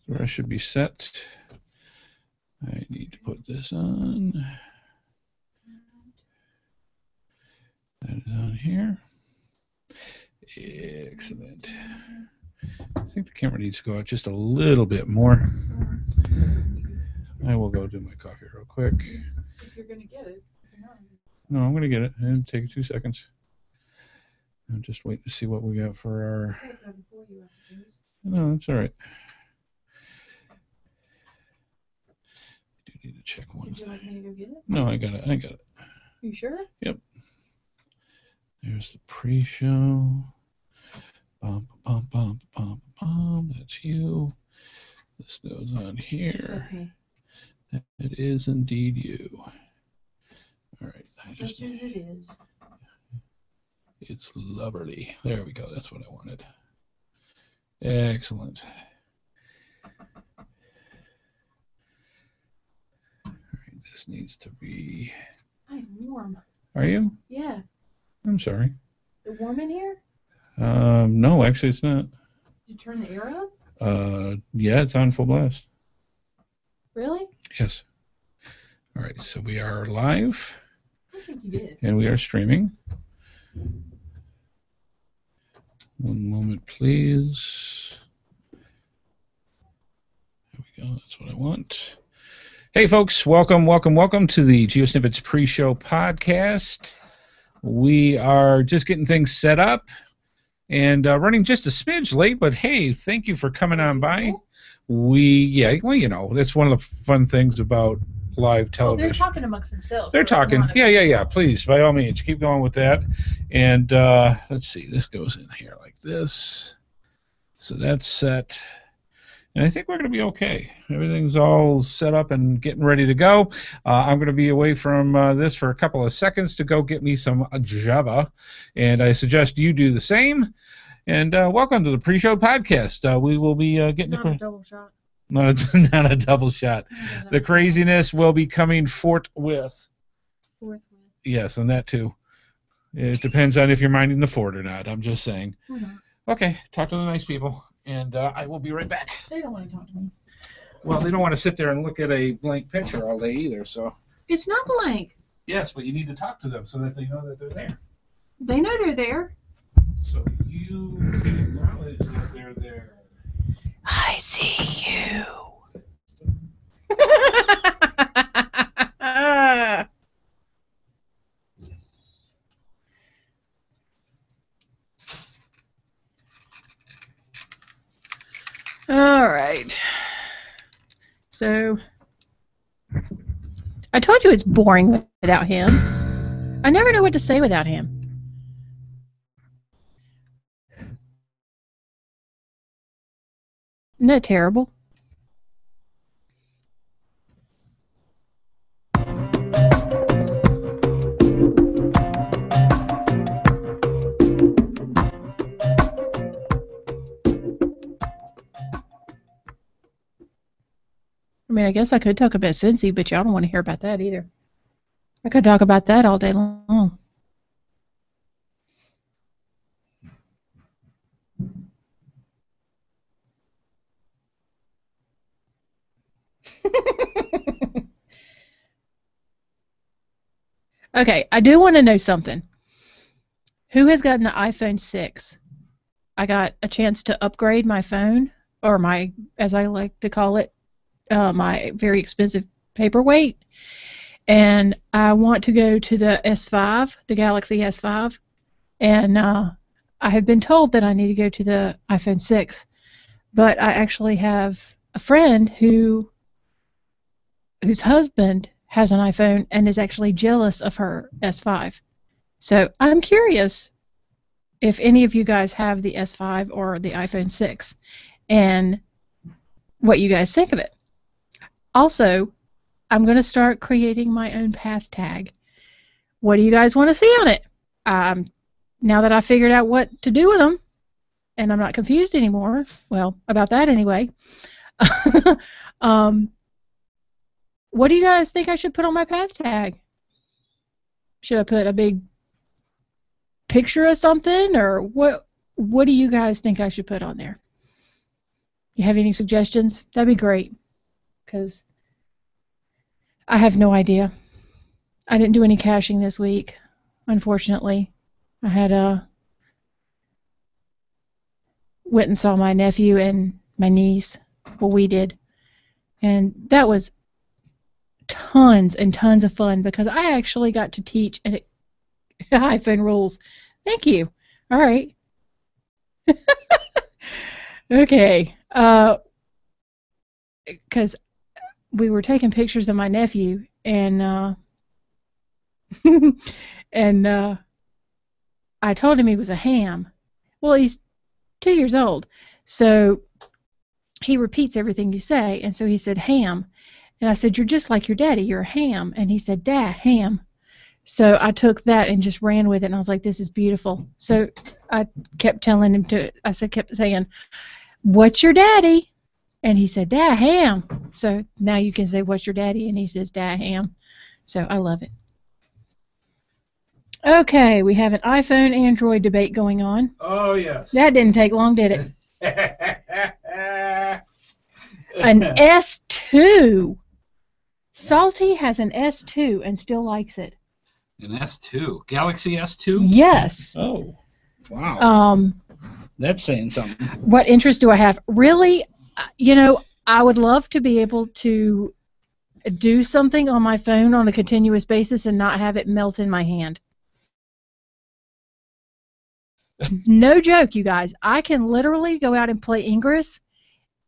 The rest should be set. I need to put this on. That is on here. Excellent. I think the camera needs to go out just a little bit more. I will go do my coffee real quick. If you're going to get it. No, I'm going to get it. It'll take 2 seconds. I'm just waiting to see what we got for our... No, that's all right. I do need to check one thing. Would you like me to go get it? No, I got it. I got it. You sure? Yep. There's the pre-show. Bum, bum, bum, bum, bum. That's you. This goes on here. It is indeed you. All right. Such as it is. It's lovely. There we go. That's what I wanted. Excellent. All right. This needs to be... I'm warm. Are you? Yeah. I'm sorry. The warm in here? No, actually it's not. Did you turn the air up? Yeah, it's on full blast. Really? Yes. All right, so we are live. I think you did. And we are streaming. One moment, please. There we go. That's what I want. Hey, folks. Welcome to the GeoSnippits Pre-Show Podcast. We are just getting things set up and running just a smidge late, but hey, thank you for coming on by. Well, you know, that's one of the fun things about live television. Well, they're talking amongst themselves. They're talking. Yeah. Please, by all means, keep going with that. And let's see, this goes in here like this. So that's set. And I think we're going to be okay. Everything's all set up and getting ready to go. I'm going to be away from this for a couple of seconds to go get me some Java. And I suggest you do the same. And welcome to the Pre-Show Podcast. We will be getting... Not a double shot. Not a double shot. Yeah, the craziness will be coming forthwith. Forthwith. Yes, and that too. It depends on if you're minding the fort or not. I'm just saying. Okay, talk to the nice people. And I will be right back. They don't want to talk to me. Well, they don't want to sit there and look at a blank picture all day either, so... It's not blank. Yes, but you need to talk to them so that they know that they're there. They know they're there. So you can acknowledge that they're there. I see you. All right. So, I told you it's boring without him. I never know what to say without him. Isn't that terrible? I mean, I guess I could talk about Cincy, but y'all don't want to hear about that either. I could talk about that all day long. Okay, I do want to know something. Who has gotten the iPhone 6? I got a chance to upgrade my phone, or my, as I like to call it, my very expensive paperweight, and I want to go to the S5, the Galaxy S5, and I have been told that I need to go to the iPhone 6, but I actually have a friend whose husband has an iPhone and is actually jealous of her S5. So I'm curious if any of you guys have the S5 or the iPhone 6 and what you guys think of it. Also, I'm going to start creating my own path tag. What do you guys want to see on it? Now that I figured out what to do with them, and I'm not confused anymore, well, about that anyway, what do you guys think I should put on my path tag? Should I put a big picture of something, or what do you guys think I should put on there? you have any suggestions, that'd be great. Because I have no idea. I didn't do any caching this week, unfortunately. I had went and saw my nephew and my niece. Well, we did. And that was tons and tons of fun because I actually got to teach iPhone rules. Thank you. All right. Okay. Because we were taking pictures of my nephew and and I told him he was a ham. Well, he's 2 years old, so he repeats everything you say, and so he said ham, and I said, you're just like your daddy, you're a ham, and he said, Dad, ham. So I took that and just ran with it, and I was like, this is beautiful. So I kept telling him kept saying, what's your daddy? And he said, Dad, ham. So now you can say, what's your daddy? And he says, Dad, ham. So I love it. Okay, we have an iPhone Android debate going on. Oh, yes. That didn't take long, did it? An S2. Salty has an S2 and still likes it. An S2? Galaxy S2? Yes. Oh, wow. That's saying something. What interest do I have? Really, I would love to be able to do something on my phone on a continuous basis and not have it melt in my hand. No joke, you guys. I can literally go out and play Ingress,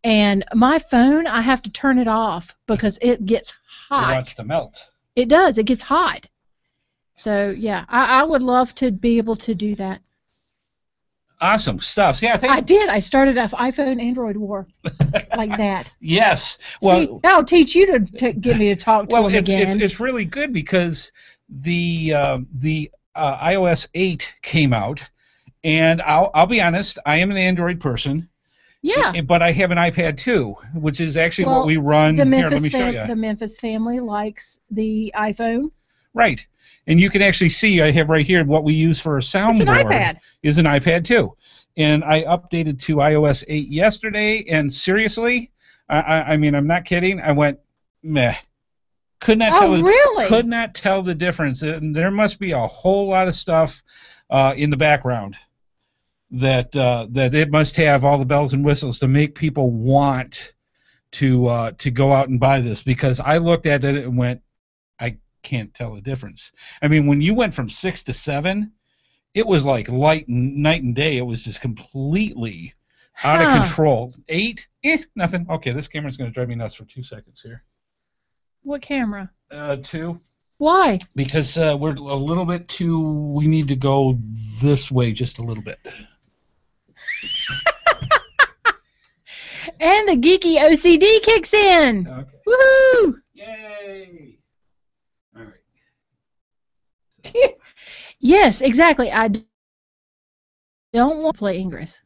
and my phone, I have to turn it off because it gets hot. It wants to melt. It does. It gets hot. So, yeah, I would love to be able to do that. Awesome stuff. Yeah, I did. I started an iPhone Android war like that. Yes. Well, see, I'll teach you to get me to talk to them again. It's really good because the iOS 8 came out. And I'll be honest, I am an Android person. Yeah. But I have an iPad too, which is actually what we run. Here, let me show you. The Memphis family likes the iPhone. Right. And you can actually see, I have right here, what we use for a soundboard is an iPad too. And I updated to iOS 8 yesterday, and seriously, I mean, I'm not kidding, I went, meh. Could not tell the difference. And there must be a whole lot of stuff in the background that it must have all the bells and whistles to make people want to go out and buy this, because I looked at it and went, I can't tell the difference. I mean, when you went from 6 to 7, it was like night and day. It was just completely out of control. 8, nothing. Okay, this camera's going to drive me nuts for 2 seconds here. What camera? 2. Why? Because we're a little bit too. We need to go this way just a little bit. And the geeky OCD kicks in. Okay. Woohoo! Yay! All right. So. Yes, exactly. I don't want to play Ingress.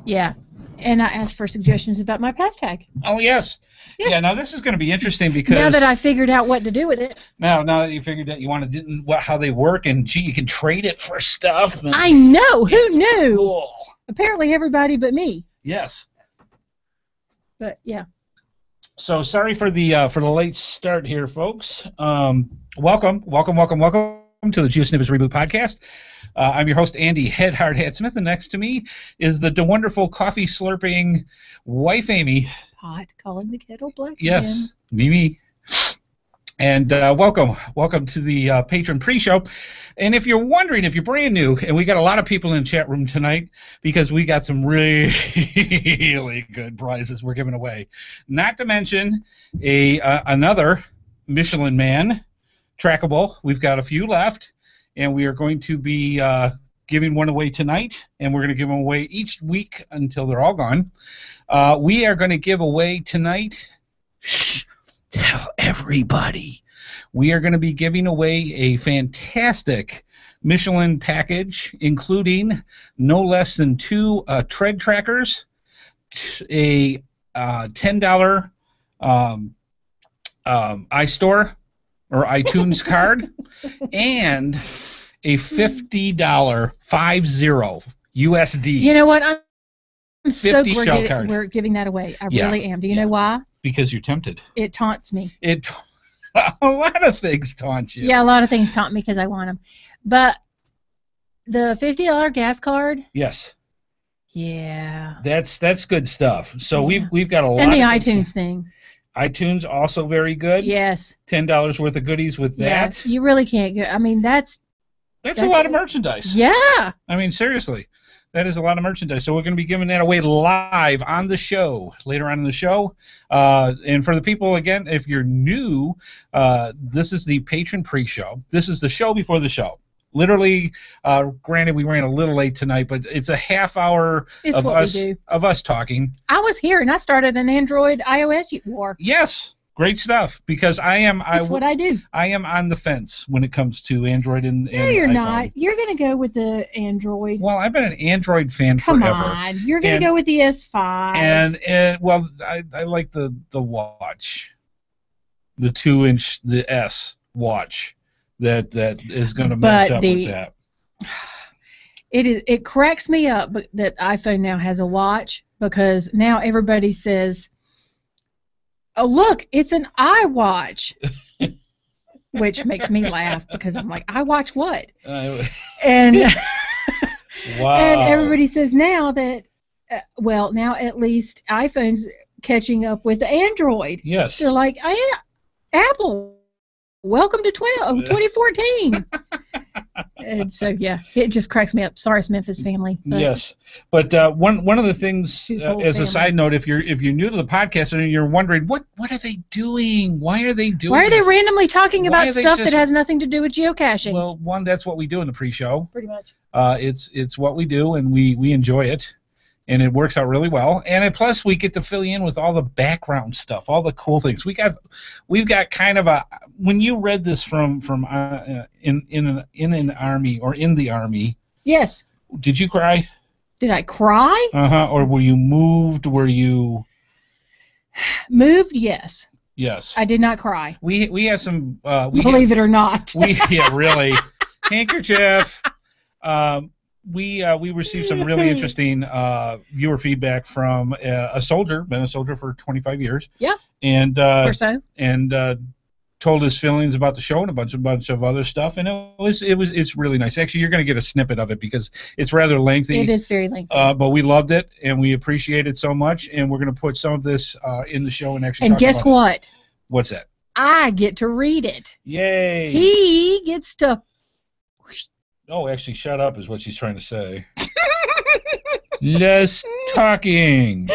Yeah. And I asked for suggestions about my path tag. Oh, yes. Yeah, now this is going to be interesting because... Now that I figured out what to do with it. Now that you figured out you want to how they work, and, gee, you can trade it for stuff. I know. Who knew? Cool. Apparently everybody but me. Yes. But, yeah. So, sorry for the late start here, folks. Welcome to the GeoSnippits Reboot Podcast. I'm your host, Andy HeadHardHat Smith, and next to me is the wonderful coffee-slurping wife, Amy. Pot calling the kettle black. Yes, Mimi. And welcome to the patron pre-show. And if you're wondering, if you're brand new, and we got a lot of people in the chat room tonight because we got some really good prizes we're giving away. Not to mention another Michelin Man trackable. We've got a few left, and we are going to be giving one away tonight, and we're going to give them away each week until they're all gone. We are going to give away tonight. Shh, tell everybody. We are going to be giving away a fantastic Michelin package, including no less than 2 tread trackers, a $10 iStore or iTunes card, and a $50 USD. You know what? I'm so 50 glad shell card. we're giving that away. I Yeah. really am. Do you know why? Because you're tempted. It taunts me. A lot of things taunt you. Yeah, a lot of things taunt me because I want them. But the $50 gas card. Yes. Yeah. That's good stuff. So Yeah. we've got a lot. And the of iTunes thing. iTunes also very good. Yes. $10 worth of goodies with that. Yes. You really can't go. I mean, that's a lot of merchandise. Yeah. I mean, seriously. That is a lot of merchandise. So we're going to be giving that away live on the show, later on in the show. And for the people, again, if you're new, this is the patron pre-show. This is the show before the show. Literally, granted, we ran a little late tonight, but it's a half hour of us talking. I was here, and I started an Android iOS war. Yes. Great stuff, because That's what I do. I am on the fence when it comes to Android and No, you're iPhone. not. You're going to go with the Android. Well, I've been an Android fan Come forever. on. You're going to go with the S5. And well, I like the watch, the 2-inch, the S watch that is going to match up with that. It cracks me up that iPhone now has a watch, because now everybody says, oh, look, it's an iWatch, which makes me laugh, because I'm like, iWatch what? And wow. And everybody says now that, now at least iPhone's catching up with Android. Yes. They're like, Apple, welcome to 2014. And so, yeah, it just cracks me up. Sorry, Memphis family. Yes, but one of the things, as a side note, if you're new to the podcast and you're wondering what are they doing? Why are they doing? Why are this? they randomly talking about stuff that has nothing to do with geocaching? Well, one, that's what we do in the pre-show. Pretty much. It's what we do, and we enjoy it, and it works out really well. And plus, we get to fill you in with all the background stuff, all the cool things. We've got kind of a, when you read this from in an army or in the army. Yes. Did you cry? Did I cry? Or were you moved? Were you moved? Yes. Yes. I did not cry. We have some. Believe it or not. Really. Handkerchief. We received some really interesting viewer feedback from a soldier, been a soldier for 25 years. Yeah. And or so. And told his feelings about the show and a bunch of other stuff, and it's really nice. Actually, you're going to get a snippet of it because it's rather lengthy. It is very lengthy. But we loved it and we appreciate it so much, and we're going to put some of this in the show and actually. And guess what? It. What's that? I get to read it. Yay! He gets to. Oh, actually, shut up is what she's trying to say. Less talking.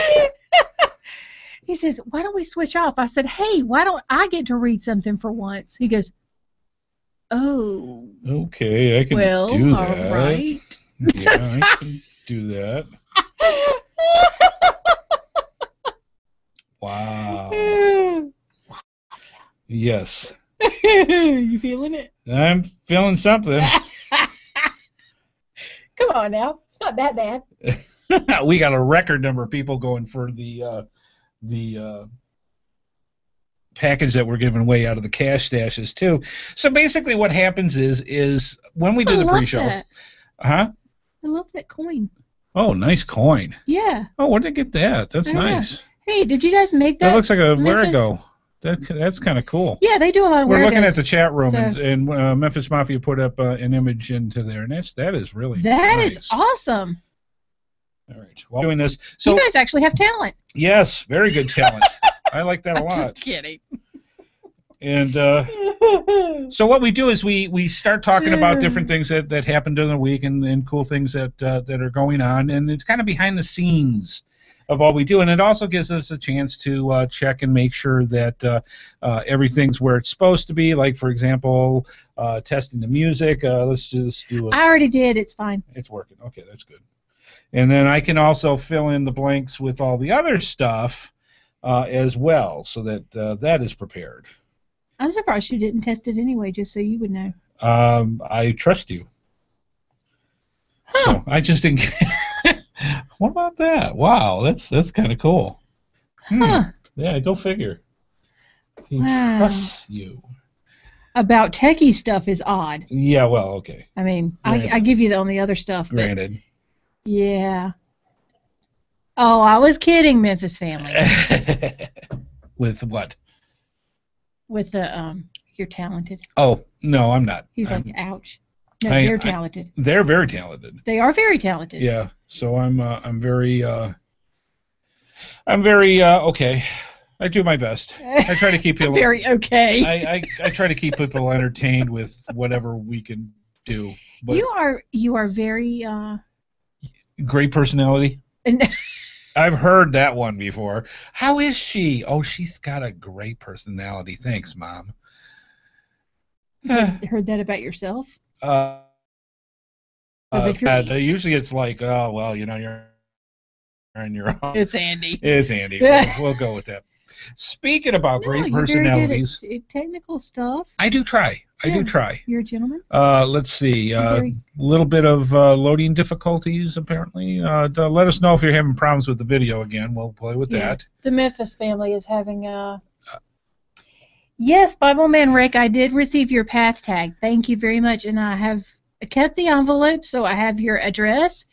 He says, why don't we switch off? I said, hey, why don't I get to read something for once? He goes, oh. Okay, I can do that. All right. Yeah, I can do that. Wow. Yes. You feeling it? I'm feeling something. Come on now. It's not that bad. We got a record number of people going for the package that we're giving away out of the cache stashes too. So basically what happens is when we do the pre-show. That. Huh? I love that coin. Oh, nice coin. Yeah. Oh, where did they get that? That's nice. Hey, did you guys make that? That looks like a Where-A-Go. That's kind of cool. Yeah, they do a lot of We're looking Where-A-Gos. at the chat room, So, and Memphis Mafia put up an image into there, and that is really that nice. is awesome. All right, while doing this, so you guys actually have talent. yes, very good talent. I like that a lot. Just kidding. And so what we do is we start talking about different things that happened during the week and cool things that are going on, and it's kind of behind the scenes of all we do, and it also gives us a chance to check and make sure that everything's where it's supposed to be. Like, for example, testing the music. Let's just do it. I already did. It's fine. It's working. Okay, that's good. And then I can also fill in the blanks with all the other stuff as well, so that that is prepared. I'm surprised you didn't test it anyway, just so you would know. I trust you. Huh. So I just didn't. What about that? Wow, that's kind of cool. Huh. Yeah, go figure. He Wow. trusts you. about techie stuff is odd. Yeah, well, okay. I mean, I give you on the other stuff. Granted. But yeah. Oh, I was kidding, Memphis family. With what? With the you're talented. Oh, no, I'm not. He's like, ouch. No, they're talented. They're very talented. They are very talented. Yeah. So I'm very okay. I do my best. I try to keep people very okay. I try to keep people entertained with whatever we can do. But you are very great personality. I've heard that one before. How is she? Oh, she's got a great personality. Thanks, Mom. Heard that about yourself? Usually it's like, oh, well, you know, you're on your own. It's Andy. It's Andy. We'll go with that. Speaking about great personalities. Very good at technical stuff. I do try. I do try. You're a gentleman. Let's see. A little bit of loading difficulties, apparently. Let us know if you're having problems with the video again. We'll play with that. The Memphis family is having Yes, Bible Man Rick, I did receive your pass tag. Thank you very much. And I have kept the envelope, so I have your address.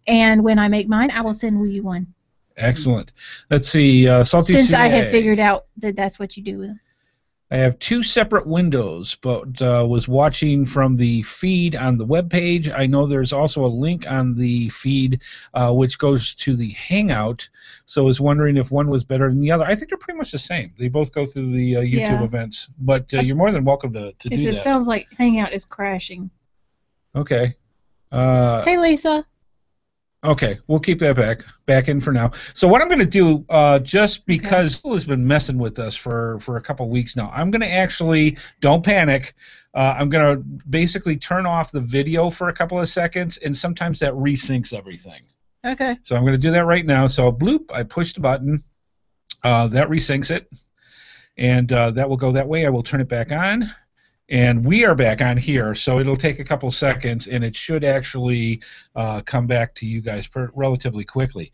And when I make mine, I will send you one. Excellent. Let's see. Salty Since CA. I have figured out that that's what you do with them. I have two separate windows, but was watching from the feed on the webpage. I know there's also a link on the feed which goes to the Hangout, so I was wondering if one was better than the other. I think they're pretty much the same. They both go through the YouTube events, but you're more than welcome to do that. It sounds like Hangout is crashing. Okay. Hey, Lisa. Okay, we'll keep that back in for now. So what I'm going to do, just because Google has been messing with us for a couple weeks now, I'm going to actually, don't panic, I'm going to basically turn off the video for a couple of seconds, and sometimes that resyncs everything. Okay. So I'm going to do that right now. So bloop, I push the button, that resyncs it, and that will go that way. I will turn it back on. And we are back on here, so it'll take a couple seconds, and it should actually come back to you guys relatively quickly.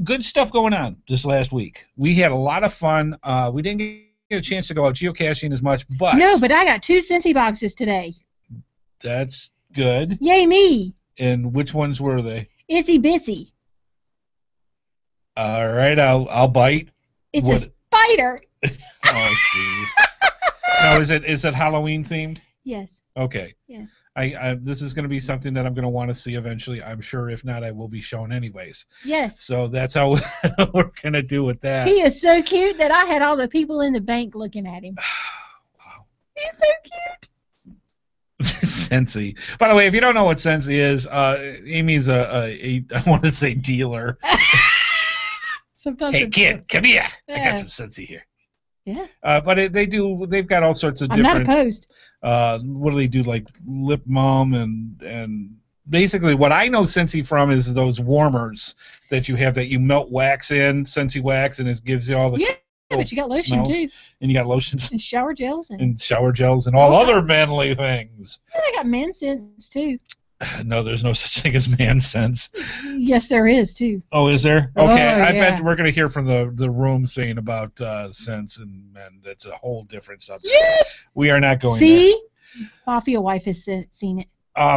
Good stuff going on this last week. We had a lot of fun. We didn't get a chance to go out geocaching as much, but... No, but I got 2 Scentsy boxes today. That's good. Yay me! And which ones were they? Itsy Bitsy. All right, I'll bite. It's a spider. Oh, jeez. Now, is it Halloween themed? Yes. Okay. Yes. This is going to be something that I'm going to want to see eventually. I'm sure if not, I will be shown anyways. Yes. So that's how we're going to do with that. He is so cute that I had all the people in the bank looking at him. Wow. He's so cute. Scentsy. By the way, if you don't know what Scentsy is, Amy's I want to say dealer. Sometimes. Hey kid, come here. I got some Scentsy here. Yeah. But they've got all sorts of I'm different. not opposed. What do they do? Like lip balm and basically what I know Scentsy from is those warmers that you have that you melt wax in, Scentsy wax, and it gives you all the. Yeah, but you got lotion too. And you got lotions. And shower gels. And shower gels and all other manly things. Yeah, they got man scents too. No, there's no such thing as man sense. Yes, there is too. Oh, is there? Okay, I yeah. bet we're gonna hear from the room saying about sense and men. That's a whole different subject. Yes. We are not going there. Mafia wife has seen it.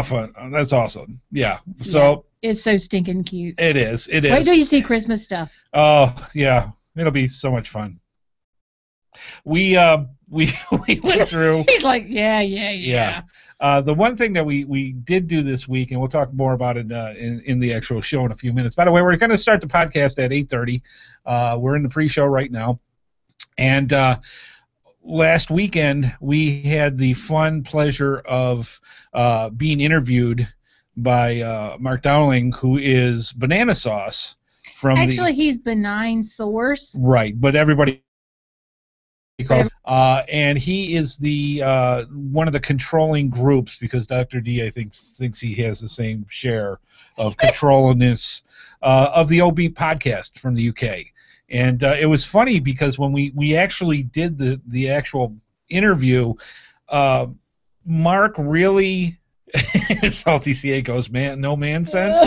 Fun. That's awesome. Yeah. So it's so stinking cute. It is. It is. Wait till you see Christmas stuff. Oh yeah, it'll be so much fun. We went through. He's like, yeah. The one thing that we did do this week, and we'll talk more about it in the actual show in a few minutes. By the way, we're going to start the podcast at 8:30. We're in the pre-show right now. And last weekend, we had the fun pleasure of being interviewed by Mark Dowling, who is Banana Sauce. He's Benign Source. Right, but everybody... and he is the one of the controlling groups because Dr. D, I think, thinks he has the same share of controllingness of the OB podcast from the UK. And it was funny because when we actually did the actual interview, Mark really Salty CA goes, man, no man sense.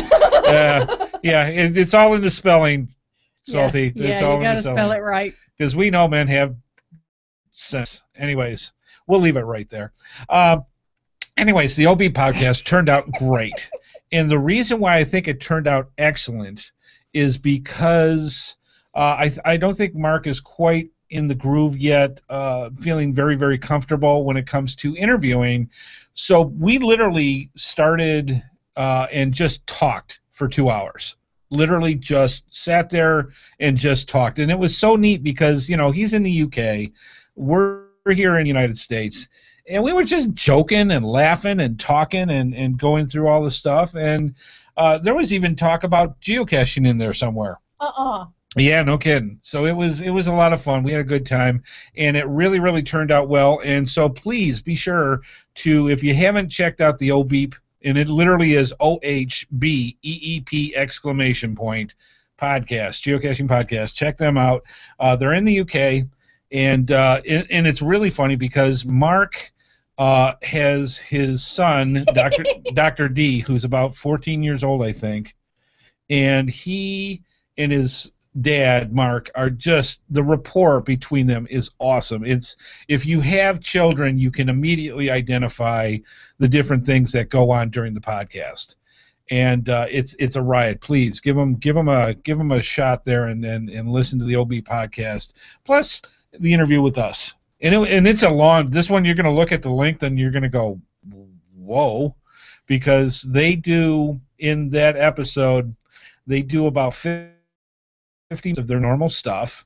It's all in the spelling, Salty. Yeah, it's all you got to spell it right. Because we know men have sense. Anyways, we'll leave it right there. Anyways, the OB podcast turned out great. And the reason why I think it turned out excellent is because I don't think Mark is quite in the groove yet, feeling very, very comfortable when it comes to interviewing. So we literally started and just talked for 2 hours. Literally just sat there and just talked. And it was so neat because, he's in the UK. We're here in the United States. And we were just joking and laughing and talking and going through all the stuff. And there was even talk about geocaching in there somewhere. Yeah, no kidding. So it was a lot of fun. We had a good time, and it really, really turned out well. And so please be sure to, if you haven't checked out the OBEEP, and it literally is OHBEEP exclamation point podcast, geocaching podcast. Check them out. They're in the UK, and it's really funny because Mark has his son, Dr. D, who's about 14 years old, I think, and he and his dad, Mark, are just, the rapport between them is awesome. It's, if you have children, you can immediately identify the different things that go on during the podcast, and it's a riot. Please give them a shot there, and listen to the OB podcast, plus the interview with us. And it's a long, this one you're going to look at the length and you're going to go, whoa, because they do, in that episode, they do about 50 of their normal stuff,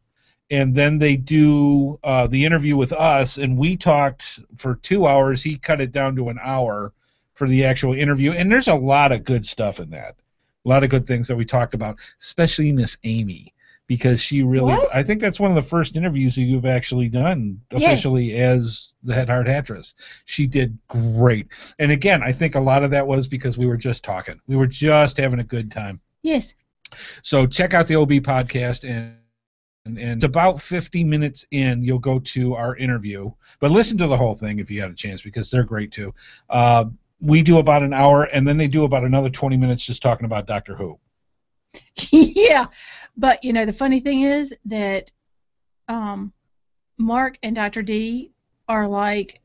and then they do the interview with us, and we talked for 2 hours. He cut it down to an hour for the actual interview, and there's a lot of good stuff in that. A lot of good things that we talked about, especially Miss Amy. Because she really, what? I think that's one of the first interviews that you've actually done officially as the HeadHardHatress. She did great. And again, I think a lot of that was because we were just talking. We were just having a good time. Yes. So check out the OB podcast, and it's about 50 minutes in, you'll go to our interview. But listen to the whole thing if you got a chance, because they're great too. We do about an hour, and then they do about another 20 minutes just talking about Doctor Who. Yeah. But, the funny thing is that Mark and Dr. D are like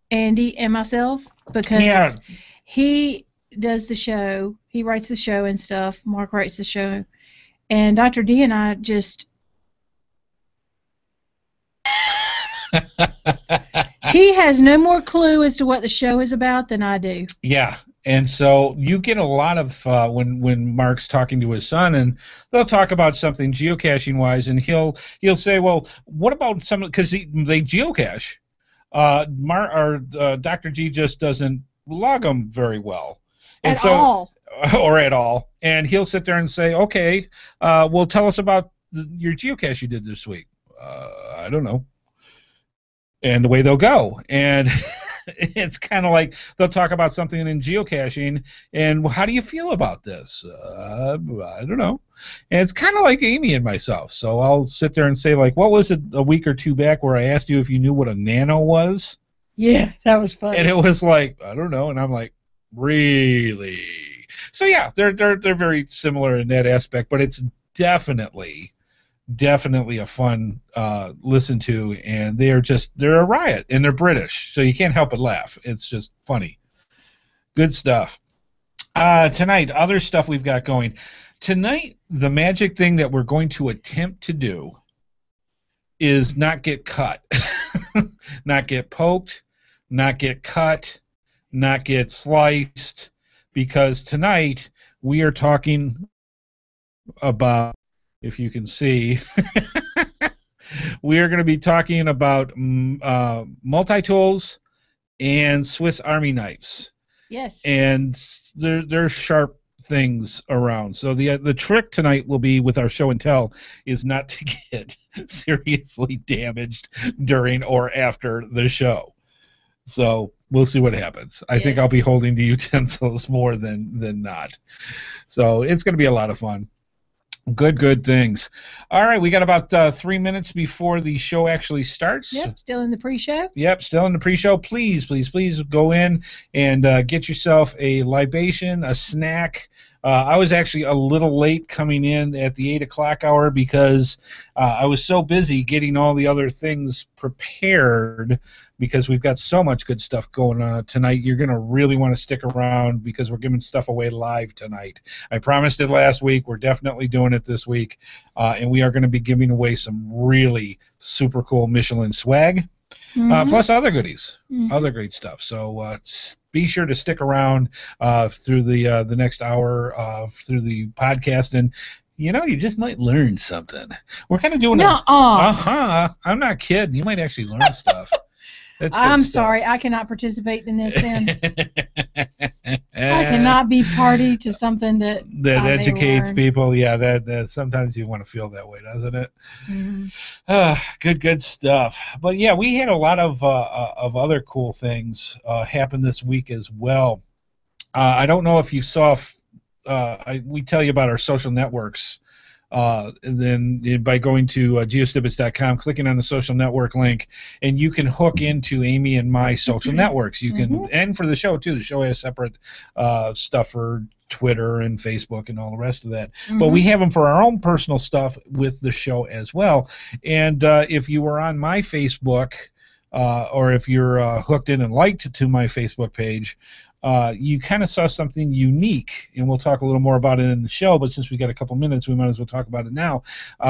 Andy and myself, because he does the show, he writes the show and stuff, Mark writes the show, and Dr. D and I just... He has no more clue as to what the show is about than I do. Yeah. And so you get a lot of when Mark's talking to his son, and they'll talk about something geocaching wise, and he'll say, well, what about some, because they geocache. Dr. G just doesn't log them very well. And at all. Or at all. And he'll sit there and say, okay, well, tell us about your geocache you did this week. I don't know. And away they'll go. And it's kind of like they'll talk about something in geocaching, and how do you feel about this? I don't know. And it's kind of like Amy and myself. So I'll sit there and say, like, what was it a week or two back where I asked you if you knew what a nano was? Yeah, that was funny. And it was like, I don't know. And I'm like, really? So yeah, they're very similar in that aspect, but it's definitely a fun listen to, and they're a riot, and they're British, so you can't help but laugh. It's just funny. Good stuff. Tonight, other stuff we've got going. Tonight, the magic thing that we're going to attempt to do is not get cut. Not get poked, not get cut, not get sliced, because tonight we are talking about, if you can see, we are going to be talking about multi-tools and Swiss Army knives. Yes. And they're sharp things around. So the trick tonight will be, with our show and tell, is not to get seriously damaged during or after the show. So we'll see what happens. I think I'll be holding the utensils more than not. So it's going to be a lot of fun. Good things. All right, we got about 3 minutes before the show actually starts. Yep, still in the pre-show. Yep, still in the pre-show. Please go in and get yourself a libation, a snack, I was actually a little late coming in at the 8 o'clock hour because I was so busy getting all the other things prepared because we've got so much good stuff going on tonight. You're going to really want to stick around because we're giving stuff away live tonight. I promised it last week. We're definitely doing it this week. And we are going to be giving away some really super cool Michelin swag. Plus other goodies, other great stuff. So be sure to stick around through the next hour through the podcast, and you just might learn something. We're kind of doing I'm not kidding. You might actually learn stuff. That's good I'm stuff. sorry, I cannot participate in this then. I cannot be party to something that educates people. Yeah, that sometimes you want to feel that way, doesn't it? Good stuff. But yeah, we had a lot of other cool things happen this week as well. I don't know if you saw. We tell you about our social networks. Then by going to geosnippits.com, clicking on the social network link, and you can hook into Amy and my social networks. You can, and for the show too. The show has separate stuff for Twitter and Facebook and all the rest of that. But we have them for our own personal stuff with the show as well. And if you were on my Facebook, or if you're hooked in and liked to my Facebook page, you kind of saw something unique, and we'll talk a little more about it in the show, but since we got a couple minutes, we might as well talk about it now.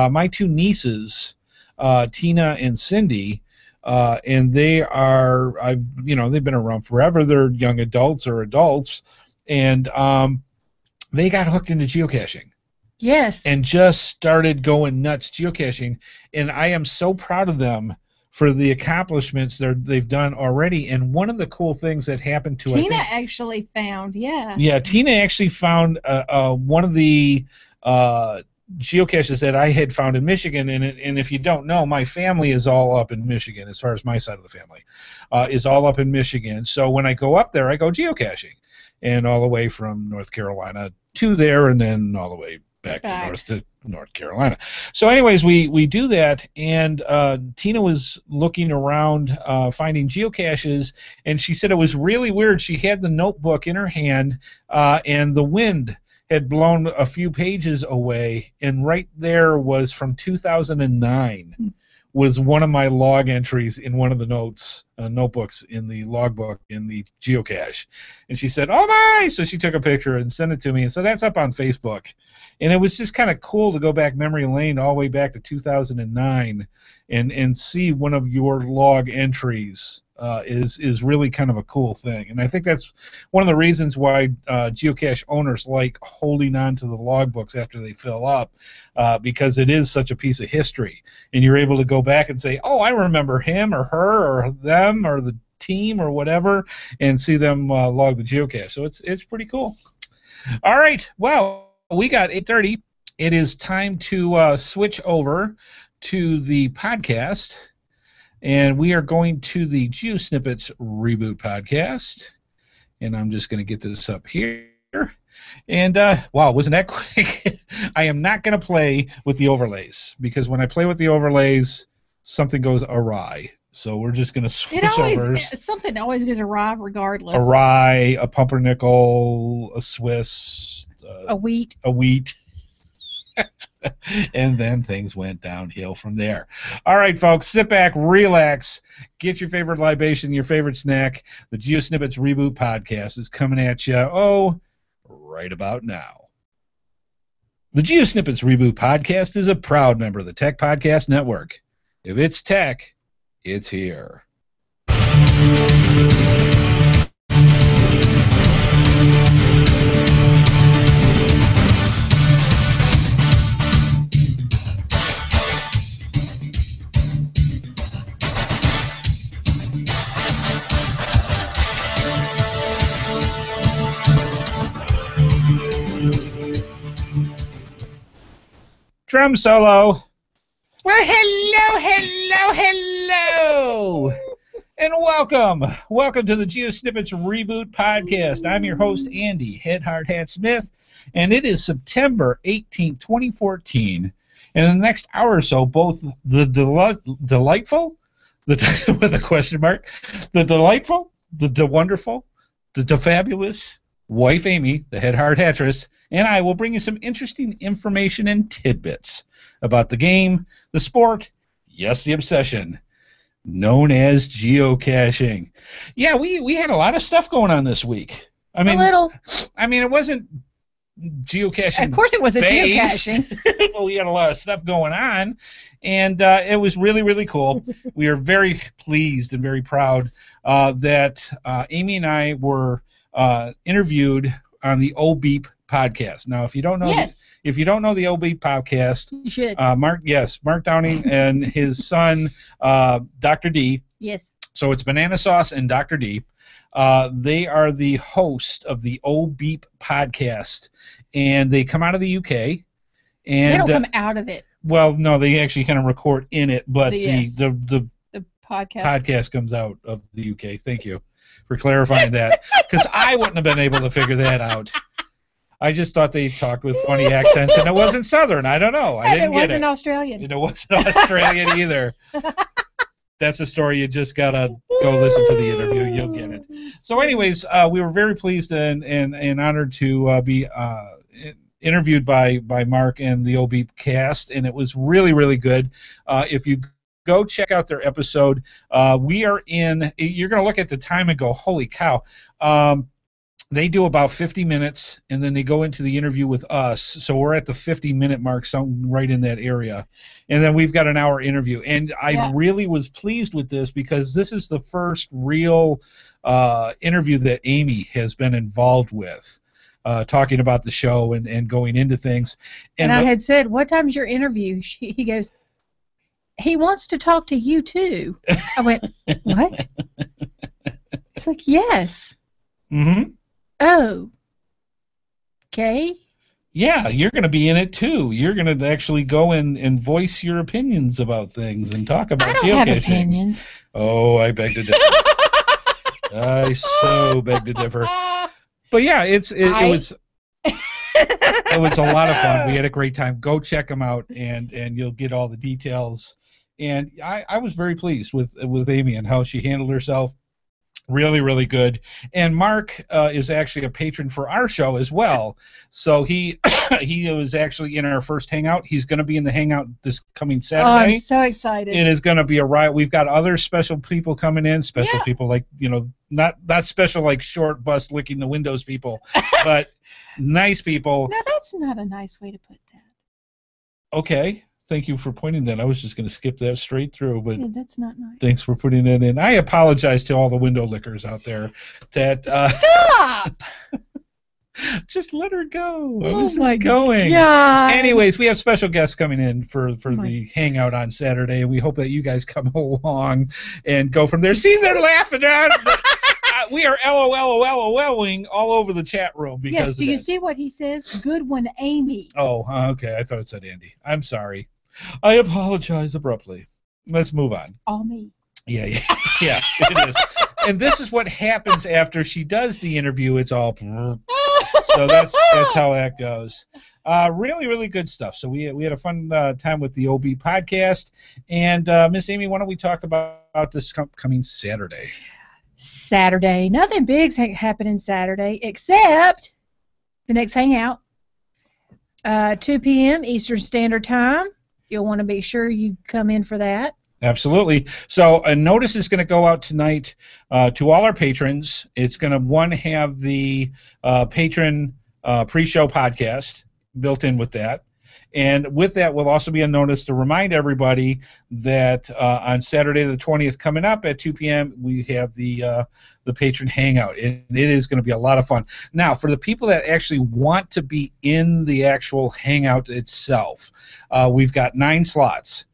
My two nieces, Tina and Cindy, and they've been around forever. They're young adults or adults, and they got hooked into geocaching. Yes. And just started going nuts geocaching, and I am so proud of them for the accomplishments they've done already. And one of the cool things that happened to Tina actually found, Tina actually found one of the geocaches that I had found in Michigan. And if you don't know, my family is all up in Michigan, as far as my side of the family is all up in Michigan. So when I go up there, I go geocaching, and all the way from North Carolina to there, and then all the way back north to North Carolina. So anyways, we do that, and Tina was looking around finding geocaches, and she said it was really weird. She had the notebook in her hand, and the wind had blown a few pages away, and right there was from 2009 was one of my log entries in one of the notebooks in the logbook in the geocache. And she said, "Oh my!" So she took a picture and sent it to me, and so that's up on Facebook. And it was just kind of cool to go back memory lane all the way back to 2009 and see one of your log entries is really kind of a cool thing. And I think that's one of the reasons why geocache owners like holding on to the logbooks after they fill up, because it is such a piece of history. And you're able to go back and say, oh, I remember him or her or them or the team or whatever, and see them log the geocache. So it's pretty cool. All right, well, we got 8:30. It is time to switch over to the podcast, and we are going to the GeoSnippits Reboot Podcast, and I'm just going to get this up here. And, wow, wasn't that quick? I am not going to play with the overlays, because when I play with the overlays, something goes awry. So we're just going to switch over. Something always goes awry regardless. Awry, a pumpernickel, a Swiss. A wheat. And then things went downhill from there. All right, folks, sit back, relax, get your favorite libation, your favorite snack. The GeoSnippits Reboot Podcast is coming at you, right about now. The GeoSnippits Reboot Podcast is a proud member of the Tech Podcast Network. If it's tech, it's here. Drum solo. Well, hello, and welcome to the GeoSnippits Reboot Podcast. I'm your host, Andy HeadHardHat Smith, and it is September 18, 2014. And in the next hour or so, both the delightful, with a question mark, the delightful, the wonderful, the fabulous, wife Amy, the HeadHardHatress, and I will bring you some interesting information and tidbits about the game, the sport, yes, the obsession, known as geocaching. Yeah, we had a lot of stuff going on this week. A little. I mean, it wasn't geocaching. Of course it wasn't based. geocaching. Well, we had a lot of stuff going on, and it was really, really cool. We are very pleased and very proud that Amy and I were interviewed on the O-Beep podcast. Now, if you don't know, if you don't know the O-Beep podcast, You should. Mark Downing and his son, Dr. D. Yes. So it's Banana Sauce and Dr. D. They are the host of the O-Beep podcast, and they come out of the UK. And They don't come out of it. well, no, they actually kind of record in it, but Yes. the The podcast. podcast comes out of the UK. Thank you for clarifying that, because I wouldn't have been able to figure that out. I just thought they talked with funny accents, and it wasn't Southern. I don't know. I And didn't it get wasn't it. Australian. It wasn't Australian either. That's a story. You just gotta go listen to the interview. You'll get it. So, anyways, we were very pleased and honored to be interviewed by Mark and the O-Beep cast, and it was really, really good. If you go check out their episode, we are in. You're gonna look at the time and go, "Holy cow!" They do about 50 minutes, and then they go into the interview with us. So we're at the 50-minute mark, right in that area. And then we've got an hour interview. And I really was pleased with this because this is the first real interview that Amy has been involved with, talking about the show and going into things. And I had said, "What time's your interview?" He goes, "He wants to talk to you too." I went, "What?" It's like, "Yes." Mm-hmm. Oh. Okay. Yeah, you're going to be in it too. You're going to actually go and voice your opinions about things and talk about geocaching. I don't have opinions. Oh, I beg to differ. I so beg to differ. But yeah, it was it was a lot of fun. We had a great time. Go check them out, and you'll get all the details. And I was very pleased with Amy and how she handled herself. Really, really good. And Mark is actually a patron for our show as well. So he was actually in our first hangout. He's going to be in the hangout this coming Saturday. Oh, I'm so excited. It is going to be a riot. We've got other special people coming in. Special people like, not special like short bus licking the windows people, but nice people. No, that's not a nice way to put that. Okay. Thank you for pointing that. I was just going to skip that straight through, but that's not nice. Thanks for putting that in. I apologize to all the window lickers out there. That Stop! Just let her go. I Oh was my just going. God. Anyways, we have special guests coming in for the hangout on Saturday, and we hope that you guys come along and go from there. See, they're laughing at we are LOLing all over the chat room because yes, do you see what he says? Good one, Amy. Oh, okay. I thought it said Andy. I'm sorry. I apologize abruptly. Let's move on. All me. Yeah, it is. And this is what happens after she does the interview. It's all so that's how that goes. Really, really good stuff. So we had a fun time with the OB podcast. And Miss Amy, why don't we talk about this coming Saturday? Saturday. Nothing big's happening Saturday except the next hangout. 2 p.m. Eastern Standard Time. You'll want to be sure you come in for that. Absolutely. So a notice is going to go out tonight to all our patrons. It's going to, have the patron pre-show podcast built in with that. And with that will also be a notice to remind everybody that on Saturday the 20th coming up at 2 p.m. we have the patron hangout. And it is going to be a lot of fun. Now, for the people that actually want to be in the actual hangout itself, we've got 9 slots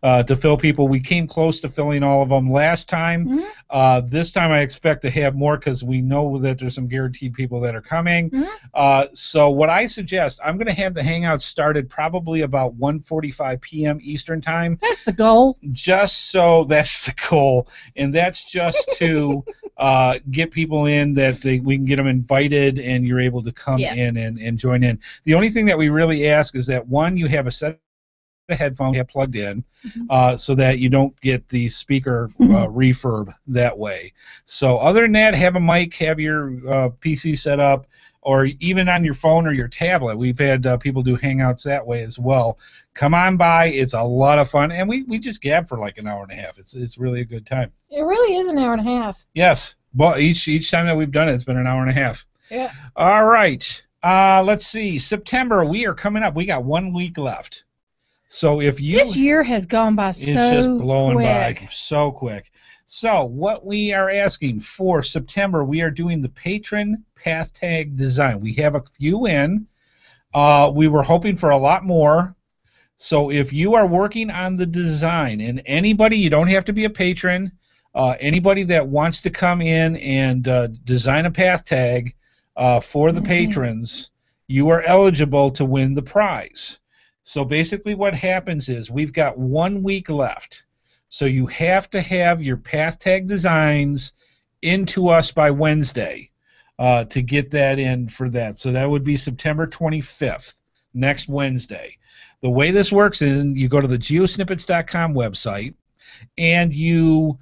to fill people. We came close to filling all of them last time. Mm-hmm. This time I expect to have more because we know that there's some guaranteed people that are coming. Mm-hmm. So what I suggest, I'm going to have the hangout started probably about 1:45 p.m. Eastern time. That's the goal. Just so that's the goal, and that's just to get people in that we can get them invited and you're able to come in and join in. The only thing that we really ask is that, one, you have a set a headphone you have plugged in, so that you don't get the speaker reverb that way. So other than that, have a mic, have your PC set up, or even on your phone or your tablet. We've had people do Hangouts that way as well. Come on by. It's a lot of fun, and we just gab for like an hour and a half. It's really a good time. It really is an hour and a half. Yes. Well, each time that we've done it, it's been an hour and a half. Yeah. All right. Let's see. September, we are coming up. We got 1 week left. So if you... This year has gone by so quick. It's just blowing by so quick. So what we are asking for September, we are doing the patron path tag design. We have a few in. We were hoping for a lot more. So if you are working on the design, and anybody, you don't have to be a patron, anybody that wants to come in and design a path tag for the patrons, you are eligible to win the prize. So basically what happens is we've got 1 week left. So you have to have your path tag designs into us by Wednesday to get that in for that. So that would be September 25th, next Wednesday. The way this works is you go to the geosnippits.com website and you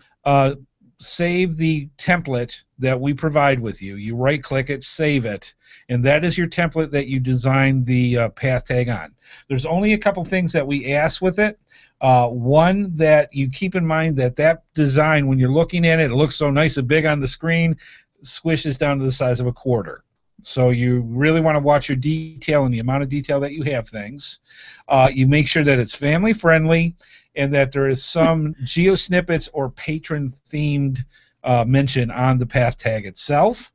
save the template that we provide with you. You right-click it, save it, and that is your template that you design the path tag on. There's only a couple things that we ask with it. One, that you keep in mind that design, when you're looking at it, it looks so nice and big on the screen, squishes down to the size of a quarter. So you really want to watch your detail and the amount of detail that you have things. You make sure that it's family-friendly and that there is some GeoSnippits or patron-themed mention on the path tag itself.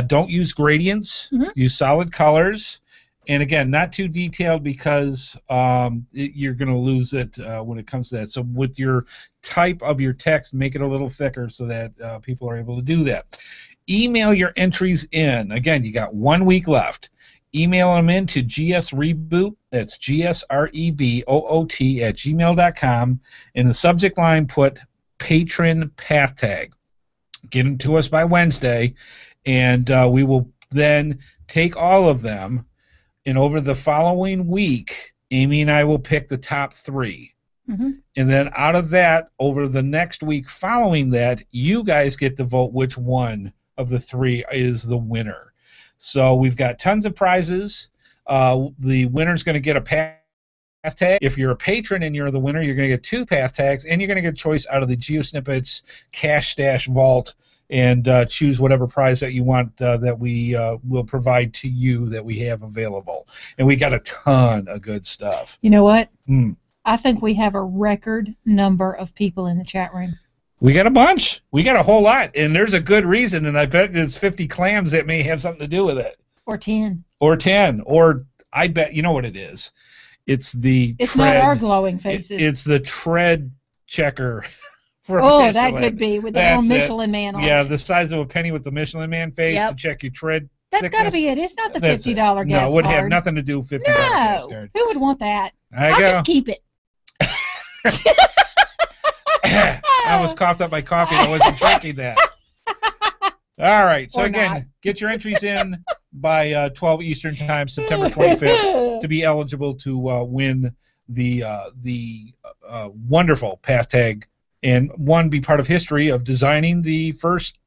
Don't use gradients. Use solid colors. And again, not too detailed because you're going to lose it when it comes to that. So with your type of your text, make it a little thicker so that people are able to do that. Email your entries in. Again, you got 1 week left. Email them in to gsreboot, that's GSREBOOT at gmail.com. In the subject line, put patron path tag. Get them to us by Wednesday, and we will then take all of them, and over the following week, Amy and I will pick the top 3. And then out of that, over the next week following that, you guys get to vote which one of the 3 is the winner. So we've got tons of prizes. The winner's going to get a path tag. If you're a patron and you're the winner, you're going to get 2 path tags, and you're going to get a choice out of the GeoSnippits Cache Stash Vault and choose whatever prize that you want that we will provide to you that we have available. And we got a ton of good stuff. You know what? I think we have a record number of people in the chat room. We got a bunch. We got a whole lot, and there's a good reason, and I bet it's 50 clams that may have something to do with it. Or 10. Or 10. Or I bet, you know what it is. It's the It's tread, not our glowing faces. It's the tread checker. Oh, Michelin. that could be with the little Michelin Man on it. Yeah, the size of a penny with the Michelin Man face to check your tread That's got to be it. It's not the $50 gas card. No, it would have nothing to do with $50 gas card. Who would want that? I'll just keep it. I almost coughed up my coffee. I wasn't drinking that. All right. So again, get your entries in by 12 Eastern Time, September 25th, to be eligible to win the wonderful path tag and be part of history of designing the first